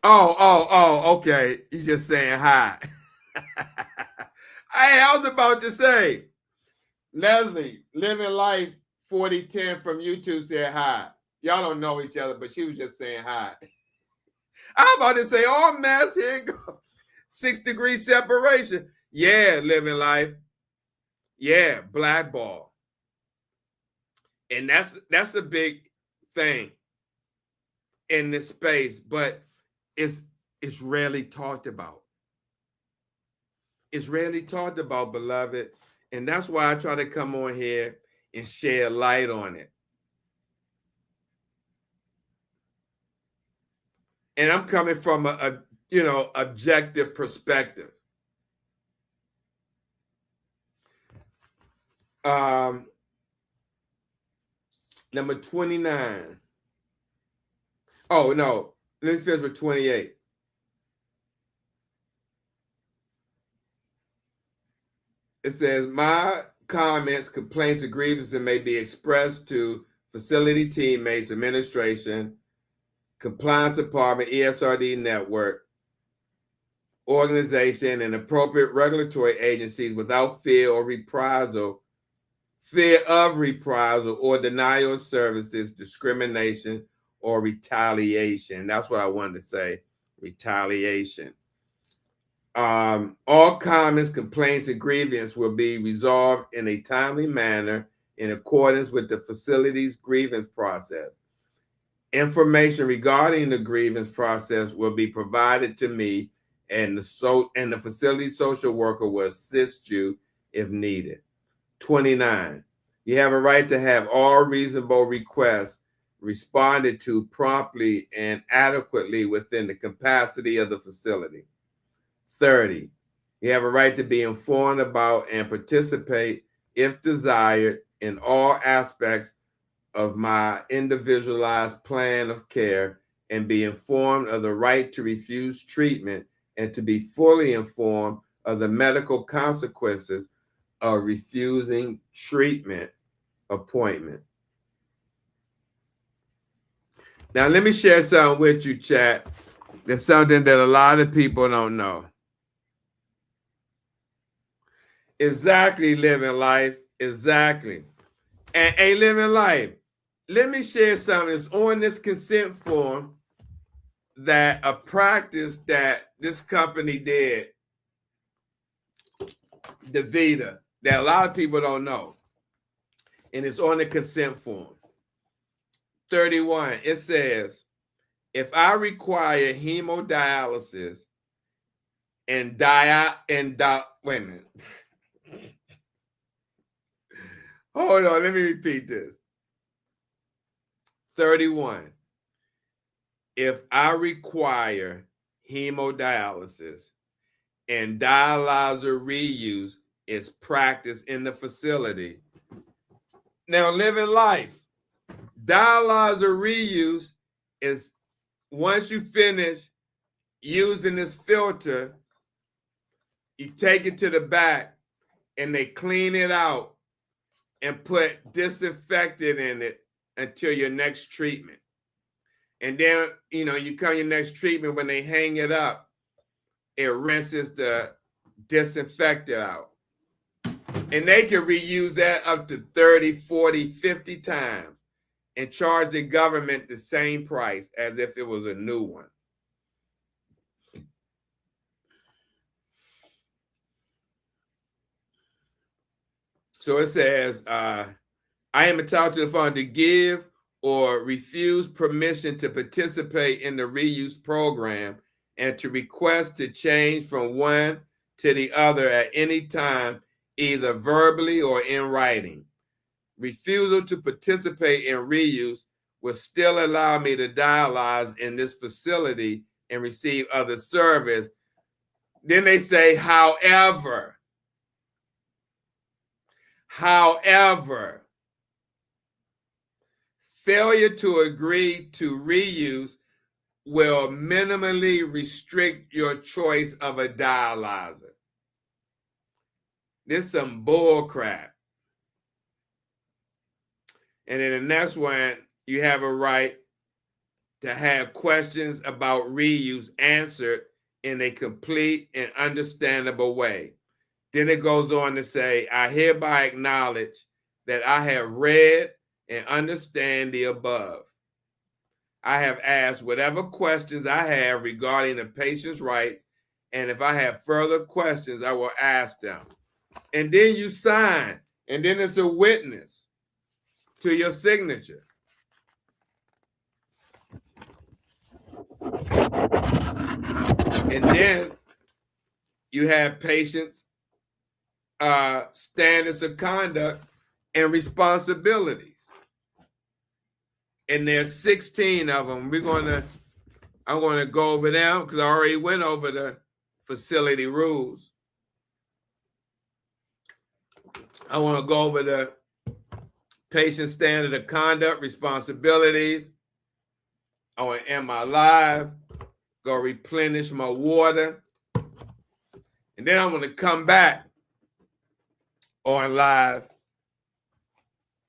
[SPEAKER 2] Oh, okay. You're just saying hi. Hey, I was about to say, Leslie, Living Life 4010 from YouTube said hi. Y'all don't know each other, but she was just saying hi. I was about to say, oh, mess, here it goes. 6-degree separation. Yeah, Living Life. Yeah, blackball. And that's a big thing in this space, but it's rarely talked about. It's rarely talked about, beloved. And that's why I try to come on here and shed light on it. And I'm coming from a objective perspective. Number 29. Oh, no. Let me finish with 28. It says, my comments, complaints, or grievances may be expressed to facility teammates, administration, compliance department, ESRD network, organization, and appropriate regulatory agencies without fear of reprisal or denial of services, discrimination, or retaliation. That's what I wanted to say, retaliation. All comments, complaints, and grievances will be resolved in a timely manner in accordance with the facility's grievance process. Information regarding the grievance process will be provided to me, and the facility social worker will assist you if needed. 29. You have a right to have all reasonable requests responded to promptly and adequately within the capacity of the facility. 30. You have a right to be informed about and participate, if desired, in all aspects of my individualized plan of care, and be informed of the right to refuse treatment and to be fully informed of the medical consequences of refusing treatment appointment. Now, let me share something with you, chat. There's something that a lot of people don't know. Exactly, Living Life. Exactly. And a Living Life. Let me share something that's on this consent form, that a practice that this company did, DaVita, that a lot of people don't know. And it's on the consent form. 31, it says, if I require hemodialysis and wait a minute. Hold on, let me repeat this. 31, if I require hemodialysis and dialyzer reuse is practiced in the facility. Now, Living Life, dialyzer reuse is once you finish using this filter, you take it to the back and they clean it out and put disinfectant in it until your next treatment. And then, you come your next treatment, when they hang it up, it rinses the disinfect it out. And they can reuse that up to 30, 40, 50 times and charge the government the same price as if it was a new one. So it says, I am entitled to the fund to give or refuse permission to participate in the reuse program and to request to change from one to the other at any time, either verbally or in writing. Refusal to participate in reuse will still allow me to dialyze in this facility and receive other service. Then they say, however, failure to agree to reuse will minimally restrict your choice of a dialyzer. This is some bull crap. And then the next one, you have a right to have questions about reuse answered in a complete and understandable way. Then it goes on to say, I hereby acknowledge that I have read and understand the above. I have asked whatever questions I have regarding the patient's rights, and if I have further questions, I will ask them. And then you sign, and then it's a witness to your signature. And then you have patients' standards of conduct and responsibilities. And there's 16 of them. I'm gonna go over them because I already went over the facility rules. I want to go over the patient standard of conduct, responsibilities. I want to end my live, go replenish my water. And then I'm going to come back on live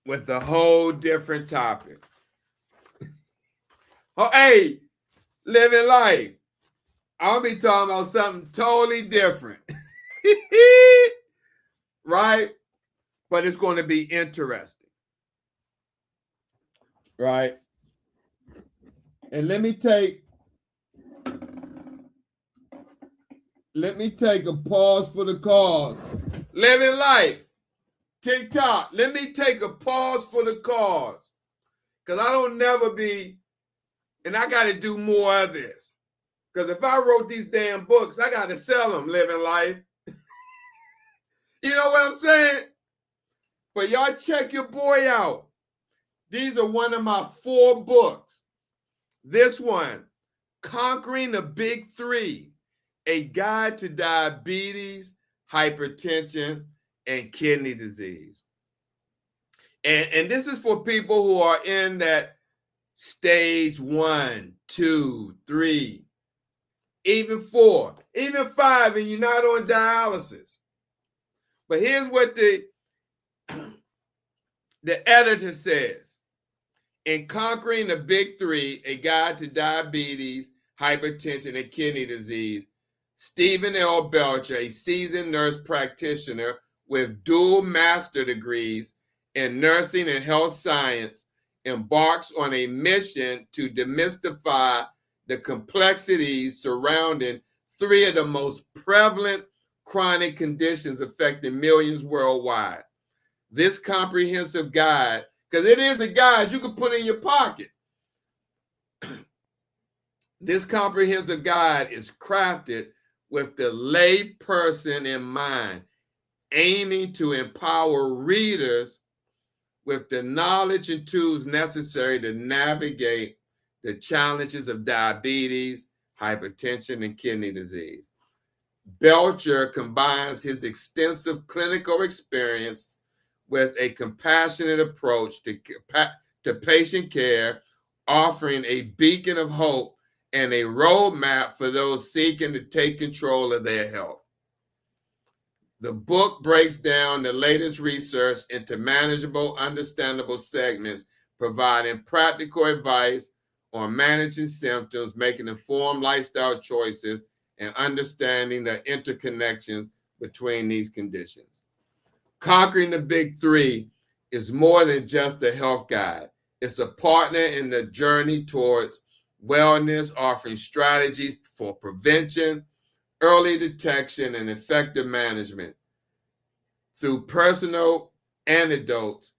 [SPEAKER 2] with a whole different topic. Oh, hey, living life. I'll be talking about something totally different. Right? But it's going to be interesting. Right? And let me take a pause for the cause. Living life. TikTok. Let me take a pause for the cause. Because I don't never be, and I got to do more of this. Because if I wrote these damn books, I got to sell them, living life. You know what I'm saying? But y'all check your boy out. These are one of my 4 books. This one, Conquering the Big 3, A Guide to Diabetes, Hypertension, and Kidney Disease. And this is for people who are in that stage 1, 2, 3, even 4, even 5, and you're not on dialysis. But here's what the editor says. In Conquering the Big 3, A Guide to Diabetes, Hypertension, and Kidney Disease, Stephen L. Belcher, a seasoned nurse practitioner with dual master degrees in nursing and health science, embarks on a mission to demystify the complexities surrounding 3 of the most prevalent chronic conditions affecting millions worldwide. This comprehensive guide, because it is a guide you can put in your pocket. This comprehensive guide is crafted with the lay person in mind, aiming to empower readers with the knowledge and tools necessary to navigate the challenges of diabetes, hypertension, and kidney disease. Belcher combines his extensive clinical experience with a compassionate approach to patient care, offering a beacon of hope and a roadmap for those seeking to take control of their health. The book breaks down the latest research into manageable, understandable segments, providing practical advice on managing symptoms, making informed lifestyle choices, and understanding the interconnections between these conditions. Conquering the Big Three is more than just a health guide. It's a partner in the journey towards wellness, offering strategies for prevention, early detection, and effective management. Through personal anecdotes,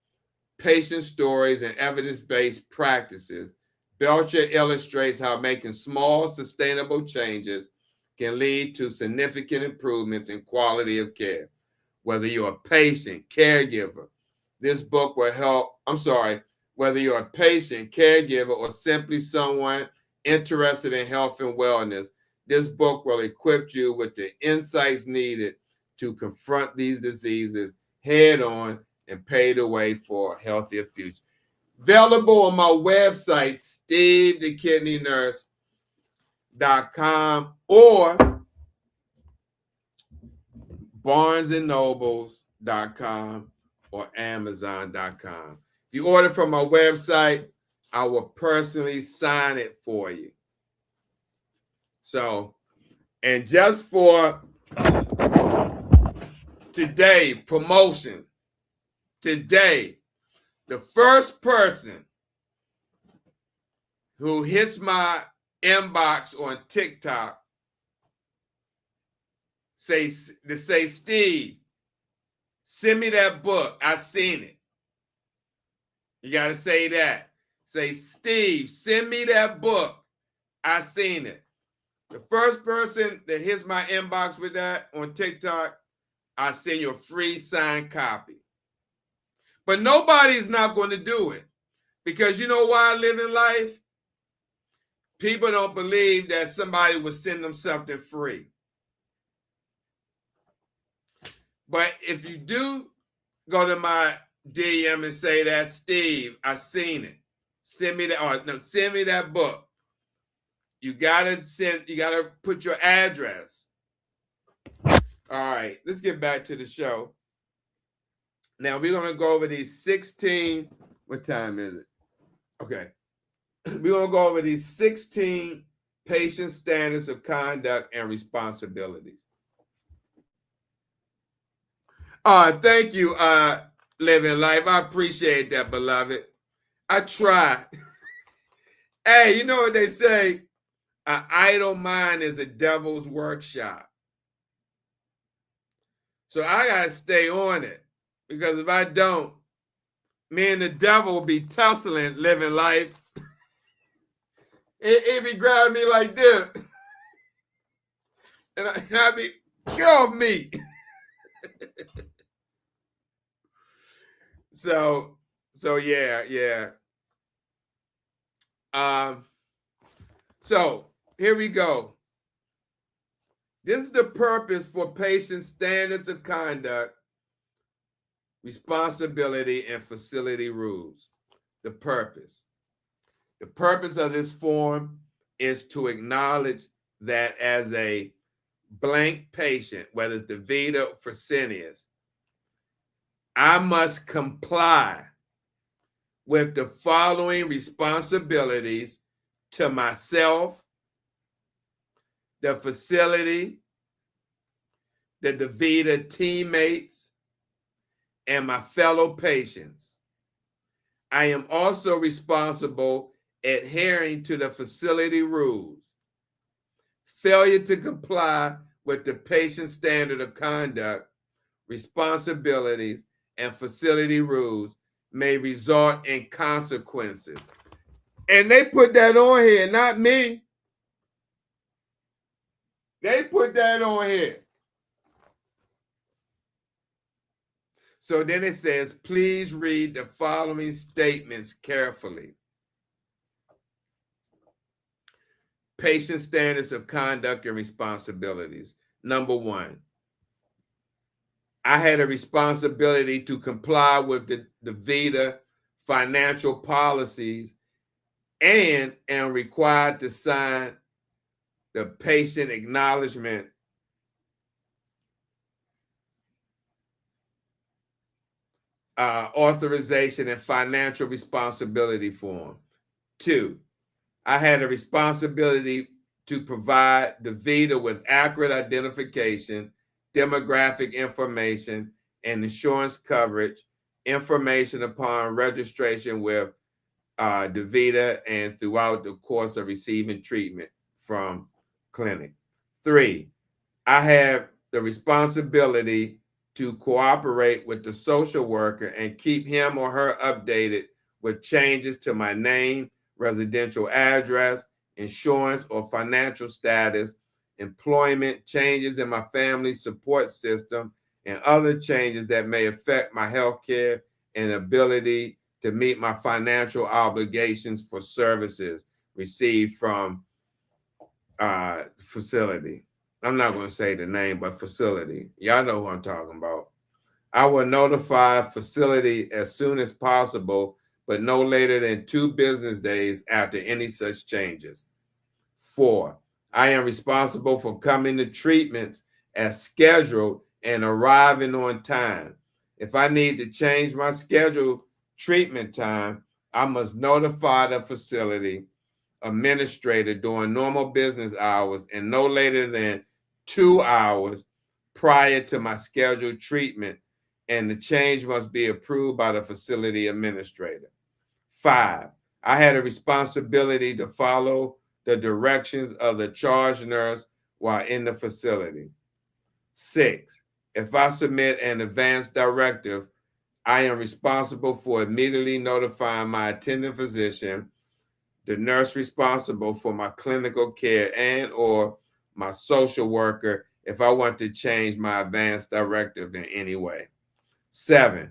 [SPEAKER 2] patient stories, and evidence-based practices, Belcher illustrates how making small, sustainable changes can lead to significant improvements in quality of care. Whether you're a patient, caregiver, this book will help. Whether you're a patient, caregiver, or simply someone interested in health and wellness, this book will equip you with the insights needed to confront these diseases head on and pave the way for a healthier future. Available on my website, Stevethekidneynurse.com or BarnesandNobles.com or Amazon.com. If you order from my website, I will personally sign it for you. So, and just for today, promotion, today, the first person who hits my inbox on TikTok say, Steve, send me that book. I seen it. You got to say that. Say, Steve, send me that book. I seen it. The first person that hits my inbox with that on TikTok, I send you a free signed copy. But nobody's not going to do it because you know why I live in life? People don't believe that somebody would send them something free. But if you do go to my DM and say that, Steve, I seen it. Send me that, send me that book. You gotta put your address. All right, let's get back to the show. Now we're gonna go over these 16. What time is it? Okay. We're gonna go over these 16 patient standards of conduct and responsibilities. Thank you, Living Life. I appreciate that, beloved. I try. Hey, you know what they say? An idle mind is a devil's workshop. So I gotta stay on it because if I don't, me and the devil will be tussling, Living Life. It be grabbing me like this, and I be, get off me. So yeah. So here we go. This is the purpose for patient standards of conduct, responsibility, and facility rules. The purpose. The purpose of this form is to acknowledge that as a blank patient, whether it's DaVita or Fresenius, I must comply with the following responsibilities to myself, the facility, the DaVita teammates, and my fellow patients. I am also responsible adhering to the facility rules. Failure to comply with the patient standard of conduct, responsibilities, and facility rules may result in consequences. And they put that on here, not me. They put that on here. So then it says, please read the following statements carefully. Patient standards of conduct and responsibilities. Number one, I had a responsibility to comply with the DaVita financial policies and am required to sign the patient acknowledgement authorization and financial responsibility form. 2, I had a responsibility to provide DaVita with accurate identification, demographic information, and insurance coverage, information upon registration with DaVita and throughout the course of receiving treatment from clinic. 3, I have the responsibility to cooperate with the social worker and keep him or her updated with changes to my name, residential address, insurance or financial status, employment, changes in my family support system, and other changes that may affect my health care and ability to meet my financial obligations for services received from facility. I'm not going to say the name, but facility. Y'all know who I'm talking about. I will notify facility as soon as possible, but no later than 2 business days after any such changes. 4, I am responsible for coming to treatments as scheduled and arriving on time. If I need to change my scheduled treatment time, I must notify the facility administrator during normal business hours and no later than 2 hours prior to my scheduled treatment, and the change must be approved by the facility administrator. 5, I had a responsibility to follow the directions of the charge nurse while in the facility. 6, if I submit an advance directive, I am responsible for immediately notifying my attending physician, the nurse responsible for my clinical care, and or my social worker if I want to change my advance directive in any way. 7,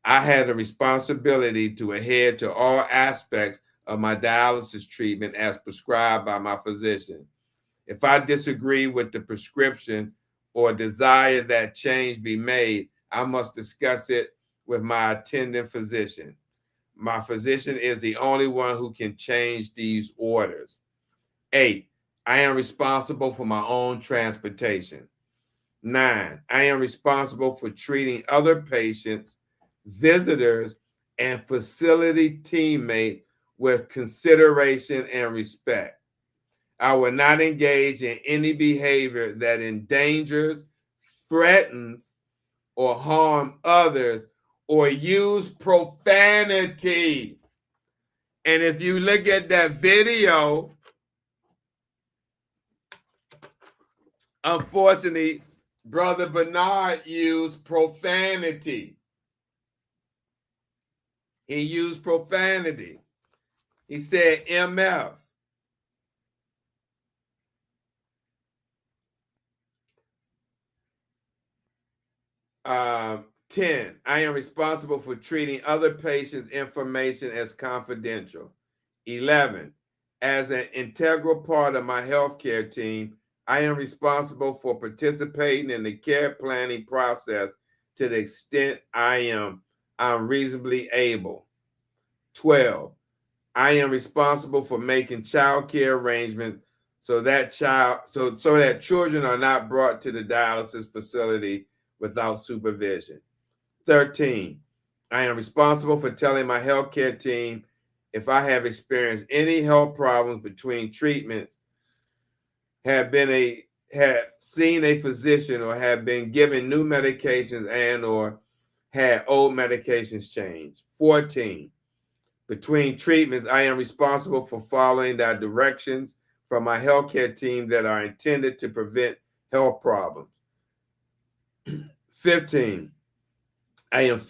[SPEAKER 2] I had a responsibility to adhere to all aspects of my dialysis treatment as prescribed by my physician. If I disagree with the prescription or desire that change be made, I must discuss it with my attending physician. My physician is the only one who can change these orders. 8, I am responsible for my own transportation. 9, I am responsible for treating other patients, visitors, and facility teammates with consideration and respect. I will not engage in any behavior that endangers, threatens, or harm others or use profanity. And if you look at that video, unfortunately, Brother Bernard used profanity. He used profanity. He said MF. Uh, 10, I am responsible for treating other patients' information as confidential. 11, as an integral part of my healthcare team, I am responsible for participating in the care planning process to the extent I'm reasonably able. 12, I am responsible for making child care arrangements so that children are not brought to the dialysis facility without supervision. 13, I am responsible for telling my healthcare team if I have experienced any health problems between treatments, have seen a physician, or have been given new medications and or had old medications changed. 14, between treatments, I am responsible for following the directions from my healthcare team that are intended to prevent health problems. 15, I am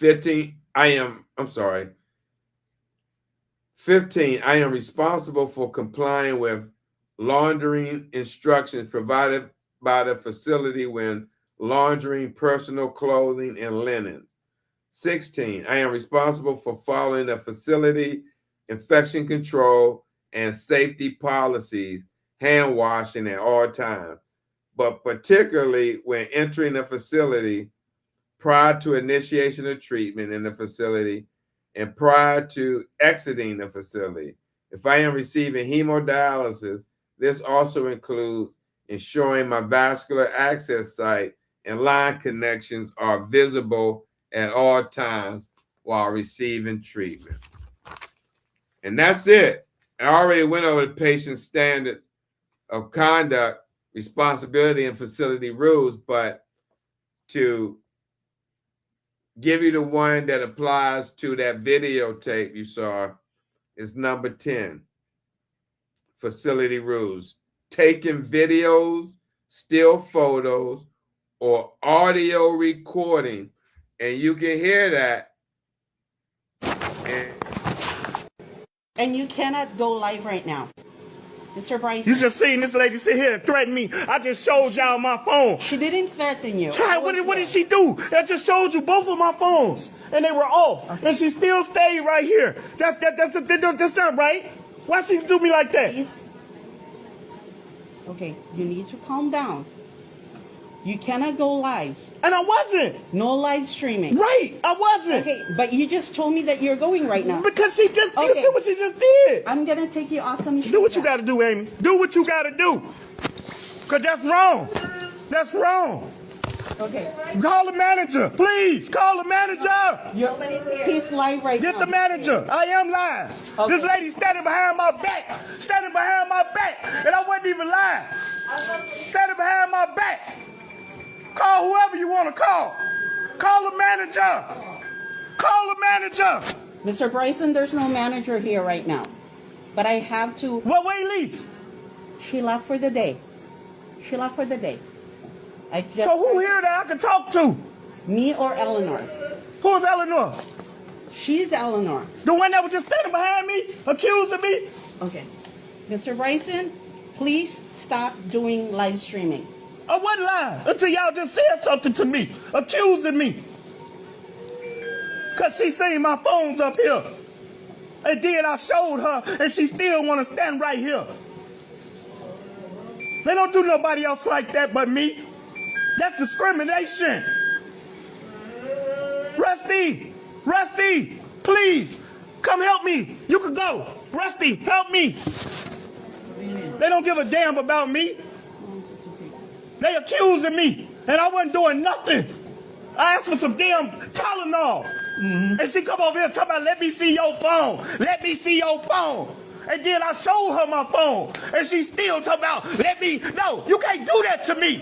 [SPEAKER 2] responsible for complying with laundering instructions provided by the facility when laundering personal clothing and linen. 16, I am responsible for following the facility infection control and safety policies, hand washing at all times, but particularly when entering the facility, prior to initiation of treatment in the facility, and prior to exiting the facility. If I am receiving hemodialysis, this also includes ensuring my vascular access site and line connections are visible at all times while receiving treatment. And that's it. I already went over the patient standards of conduct, responsibility, and facility rules, but to give you the one that applies to that videotape you saw. Is number 10, facility rules. Taking videos, still photos, or audio recording. And you can hear that.
[SPEAKER 5] And you cannot go live right now. Mr. Bryson.
[SPEAKER 4] You just seen this lady sit here and threaten me. I just showed y'all my phone.
[SPEAKER 5] She didn't threaten you.
[SPEAKER 4] Hi, what did she do? I just showed you both of my phones, and they were off, and she still stayed right here. That's not right. Why she do me like that?
[SPEAKER 5] Please. Okay, you need to calm down. You cannot go live.
[SPEAKER 4] And I wasn't.
[SPEAKER 5] No live streaming.
[SPEAKER 4] Right, I wasn't.
[SPEAKER 5] Okay, but you just told me that you're going right now.
[SPEAKER 4] Because she just, you
[SPEAKER 5] Okay.
[SPEAKER 4] see what she just did.
[SPEAKER 5] I'm gonna take you off the machine.
[SPEAKER 4] Do what you gotta do, Amy. Do what you gotta do. Because that's wrong. That's wrong.
[SPEAKER 5] Okay.
[SPEAKER 4] Call the manager. Please, call the manager.
[SPEAKER 5] He's live right now.
[SPEAKER 4] Get the manager. I am live.
[SPEAKER 5] Okay.
[SPEAKER 4] This lady standing behind my back. Standing behind my back. And I wasn't even live. Standing behind my back. Call whoever you want to call. Call the manager. Call the manager.
[SPEAKER 5] Mr. Bryson, there's no manager here right now. But I have to.
[SPEAKER 4] Well, wait, Lise.
[SPEAKER 5] She left for the day. She left for the day. I just,
[SPEAKER 4] So who here that I can talk to?
[SPEAKER 5] me or Eleanor?
[SPEAKER 4] Who's Eleanor?
[SPEAKER 5] She's Eleanor.
[SPEAKER 4] The one that was just standing behind me, accusing me?
[SPEAKER 5] Okay. Mr. Bryson, please stop doing live streaming.
[SPEAKER 4] I wasn't lying until y'all just said something to me, accusing me. Because she seen my phones up here. And then I showed her, and she still want to stand right here. They don't do nobody else like that but me. That's discrimination. Rusty, please, come help me. You can go. Rusty, help me. They don't give a damn about me. They accusing me, and I wasn't doing nothing. I asked for some damn Tylenol. And she come over here talking about, let me see your phone. Let me see your phone. And then I showed her my phone. And she still talking about, no, you can't do that to me.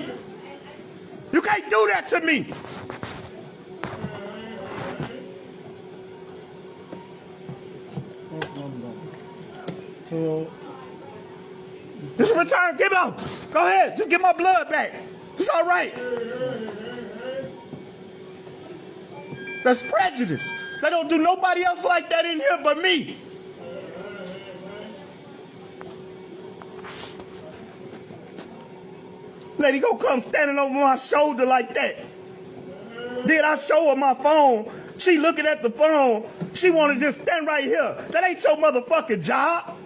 [SPEAKER 4] You can't do that to me.
[SPEAKER 3] So,
[SPEAKER 4] This is return, give it out. Go ahead, just get my blood back. It's all right. That's prejudice. They don't do nobody else like that in here but me. Lady go come standing over my shoulder like that. Then I show her my phone. She looking at the phone. She want to just stand right here. That ain't your motherfucking job.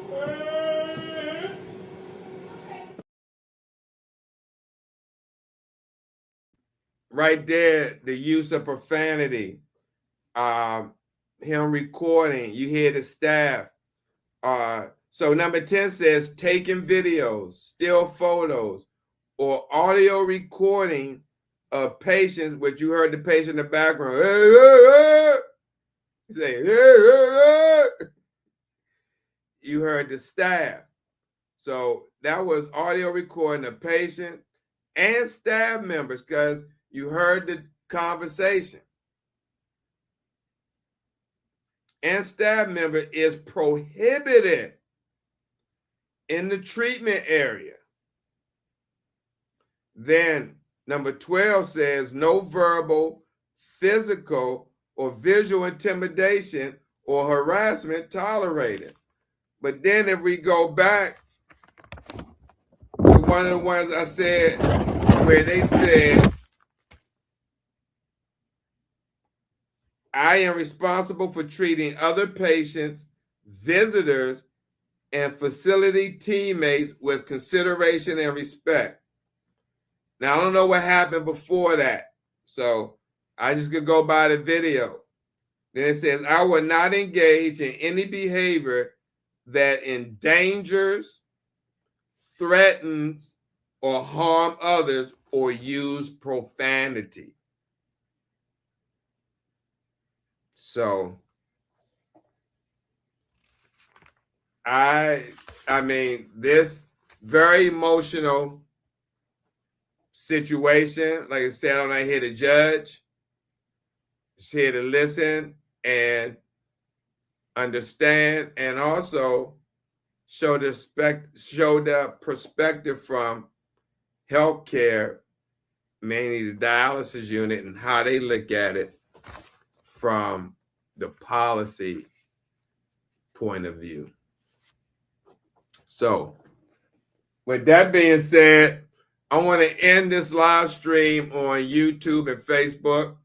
[SPEAKER 2] Right there, the use of profanity, him recording, you hear the staff. So number 10 says taking videos, still photos, or audio recording of patients, which you heard the patient in the background. Say, you heard the staff. So that was audio recording of patient and staff members, because you heard the conversation. And staff member is prohibited in the treatment area. Then number 12 says no verbal, physical, or visual intimidation or harassment tolerated. But then if we go back to one of the ones I said where they said, I am responsible for treating other patients, visitors, and facility teammates with consideration and respect. Now, I don't know what happened before that, so I just could go by the video. Then it says, I will not engage in any behavior that endangers, threatens, or harm others or use profanity. So I mean, this very emotional situation. Like I said, I'm not here to judge. Just here to listen and understand, and also show the perspective from healthcare, mainly the dialysis unit, and how they look at it from the policy point of view. So, with that being said, I want to end this live stream on YouTube and Facebook.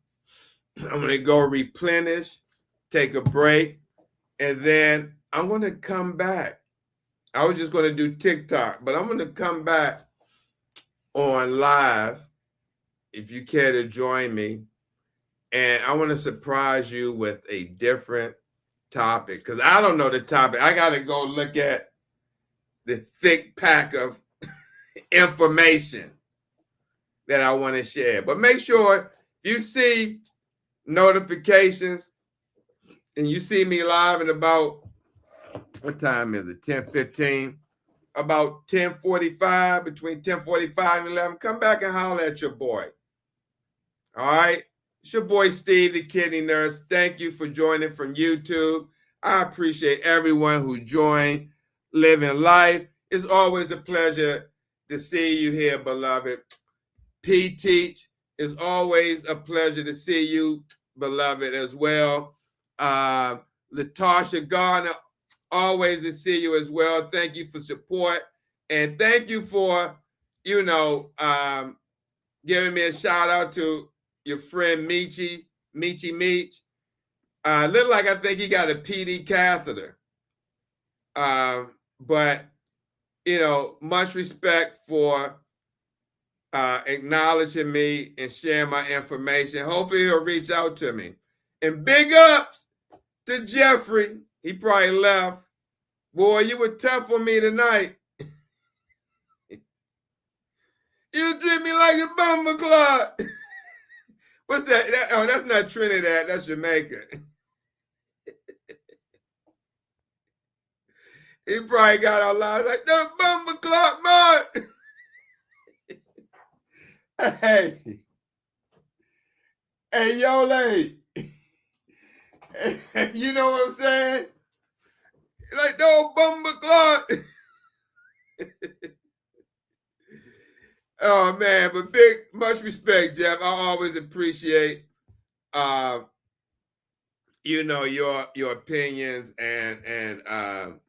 [SPEAKER 2] I'm going to go replenish, take a break, and then I'm going to come back. I was just going to do TikTok, but I'm going to come back on live if you care to join me. And I want to surprise you with a different topic, because I don't know the topic. I got to go look at the thick pack of information that I want to share. But make sure you see notifications and you see me live in about, what time is it? 10:15. About 10:45, between 10:45 and 11. Come back and holler at your boy. All right? It's your boy, Steve the Kidney Nurse. Thank you for joining from YouTube. I appreciate everyone who joined Living Life. It's always a pleasure to see you here, beloved. P. Teach, it's always a pleasure to see you, beloved, as well. Latasha Garner, always to see you as well. Thank you for support. And thank you for, giving me a shout out to your friend Meech. Look like I think he got a PD catheter. But, much respect for acknowledging me and sharing my information. Hopefully he'll reach out to me. And big ups to Jeffrey. He probably left. Boy, you were tough on me tonight. You treat me like a bumper clock. What's that? Oh, that's not Trinidad. That's Jamaica. He probably got all loud like, that bumper clock, man. Hey, yo, lady. You know what I'm saying? Like, no bumper clock. Oh, man, but much respect, Jeff. I always appreciate, your opinions and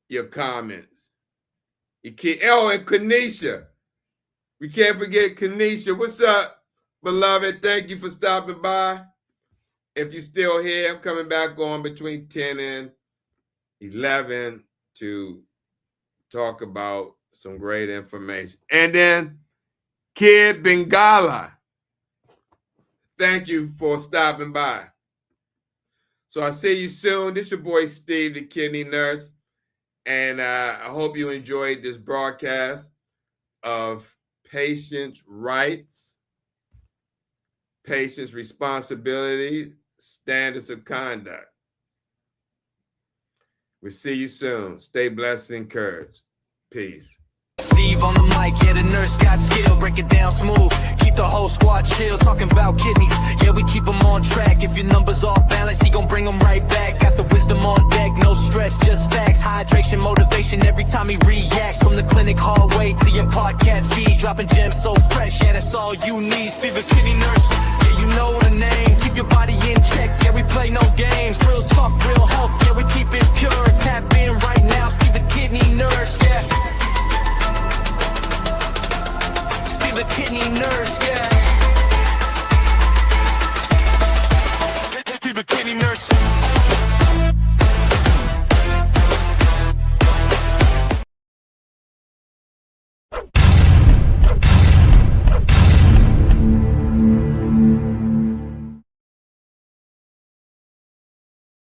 [SPEAKER 2] your comments. And Kanisha. We can't forget Kanisha. What's up, beloved? Thank you for stopping by. If you're still here, I'm coming back on between 10 and 11 to talk about some great information. And then Kid Bengala, thank you for stopping by. So I'll see you soon. This is your boy, Steve the Kidney Nurse. And I hope you enjoyed this broadcast of patients' rights, patients' responsibility, standards of conduct. We'll see you soon. Stay blessed and encouraged. Peace.
[SPEAKER 1] Steve on the mic, yeah, the nurse got skill, break it down smooth, keep the whole squad chill, talking about kidneys, yeah, we keep them on track. If your numbers off balance, he gon' bring them right back. Got the wisdom on deck, no stress, just facts, hydration, motivation, every time he reacts. From the clinic hallway to your podcast feed, dropping gems so fresh, yeah, that's all you need. Steve the Kidney Nurse, yeah, you know the name, keep your body in check, yeah, we play no games, thrills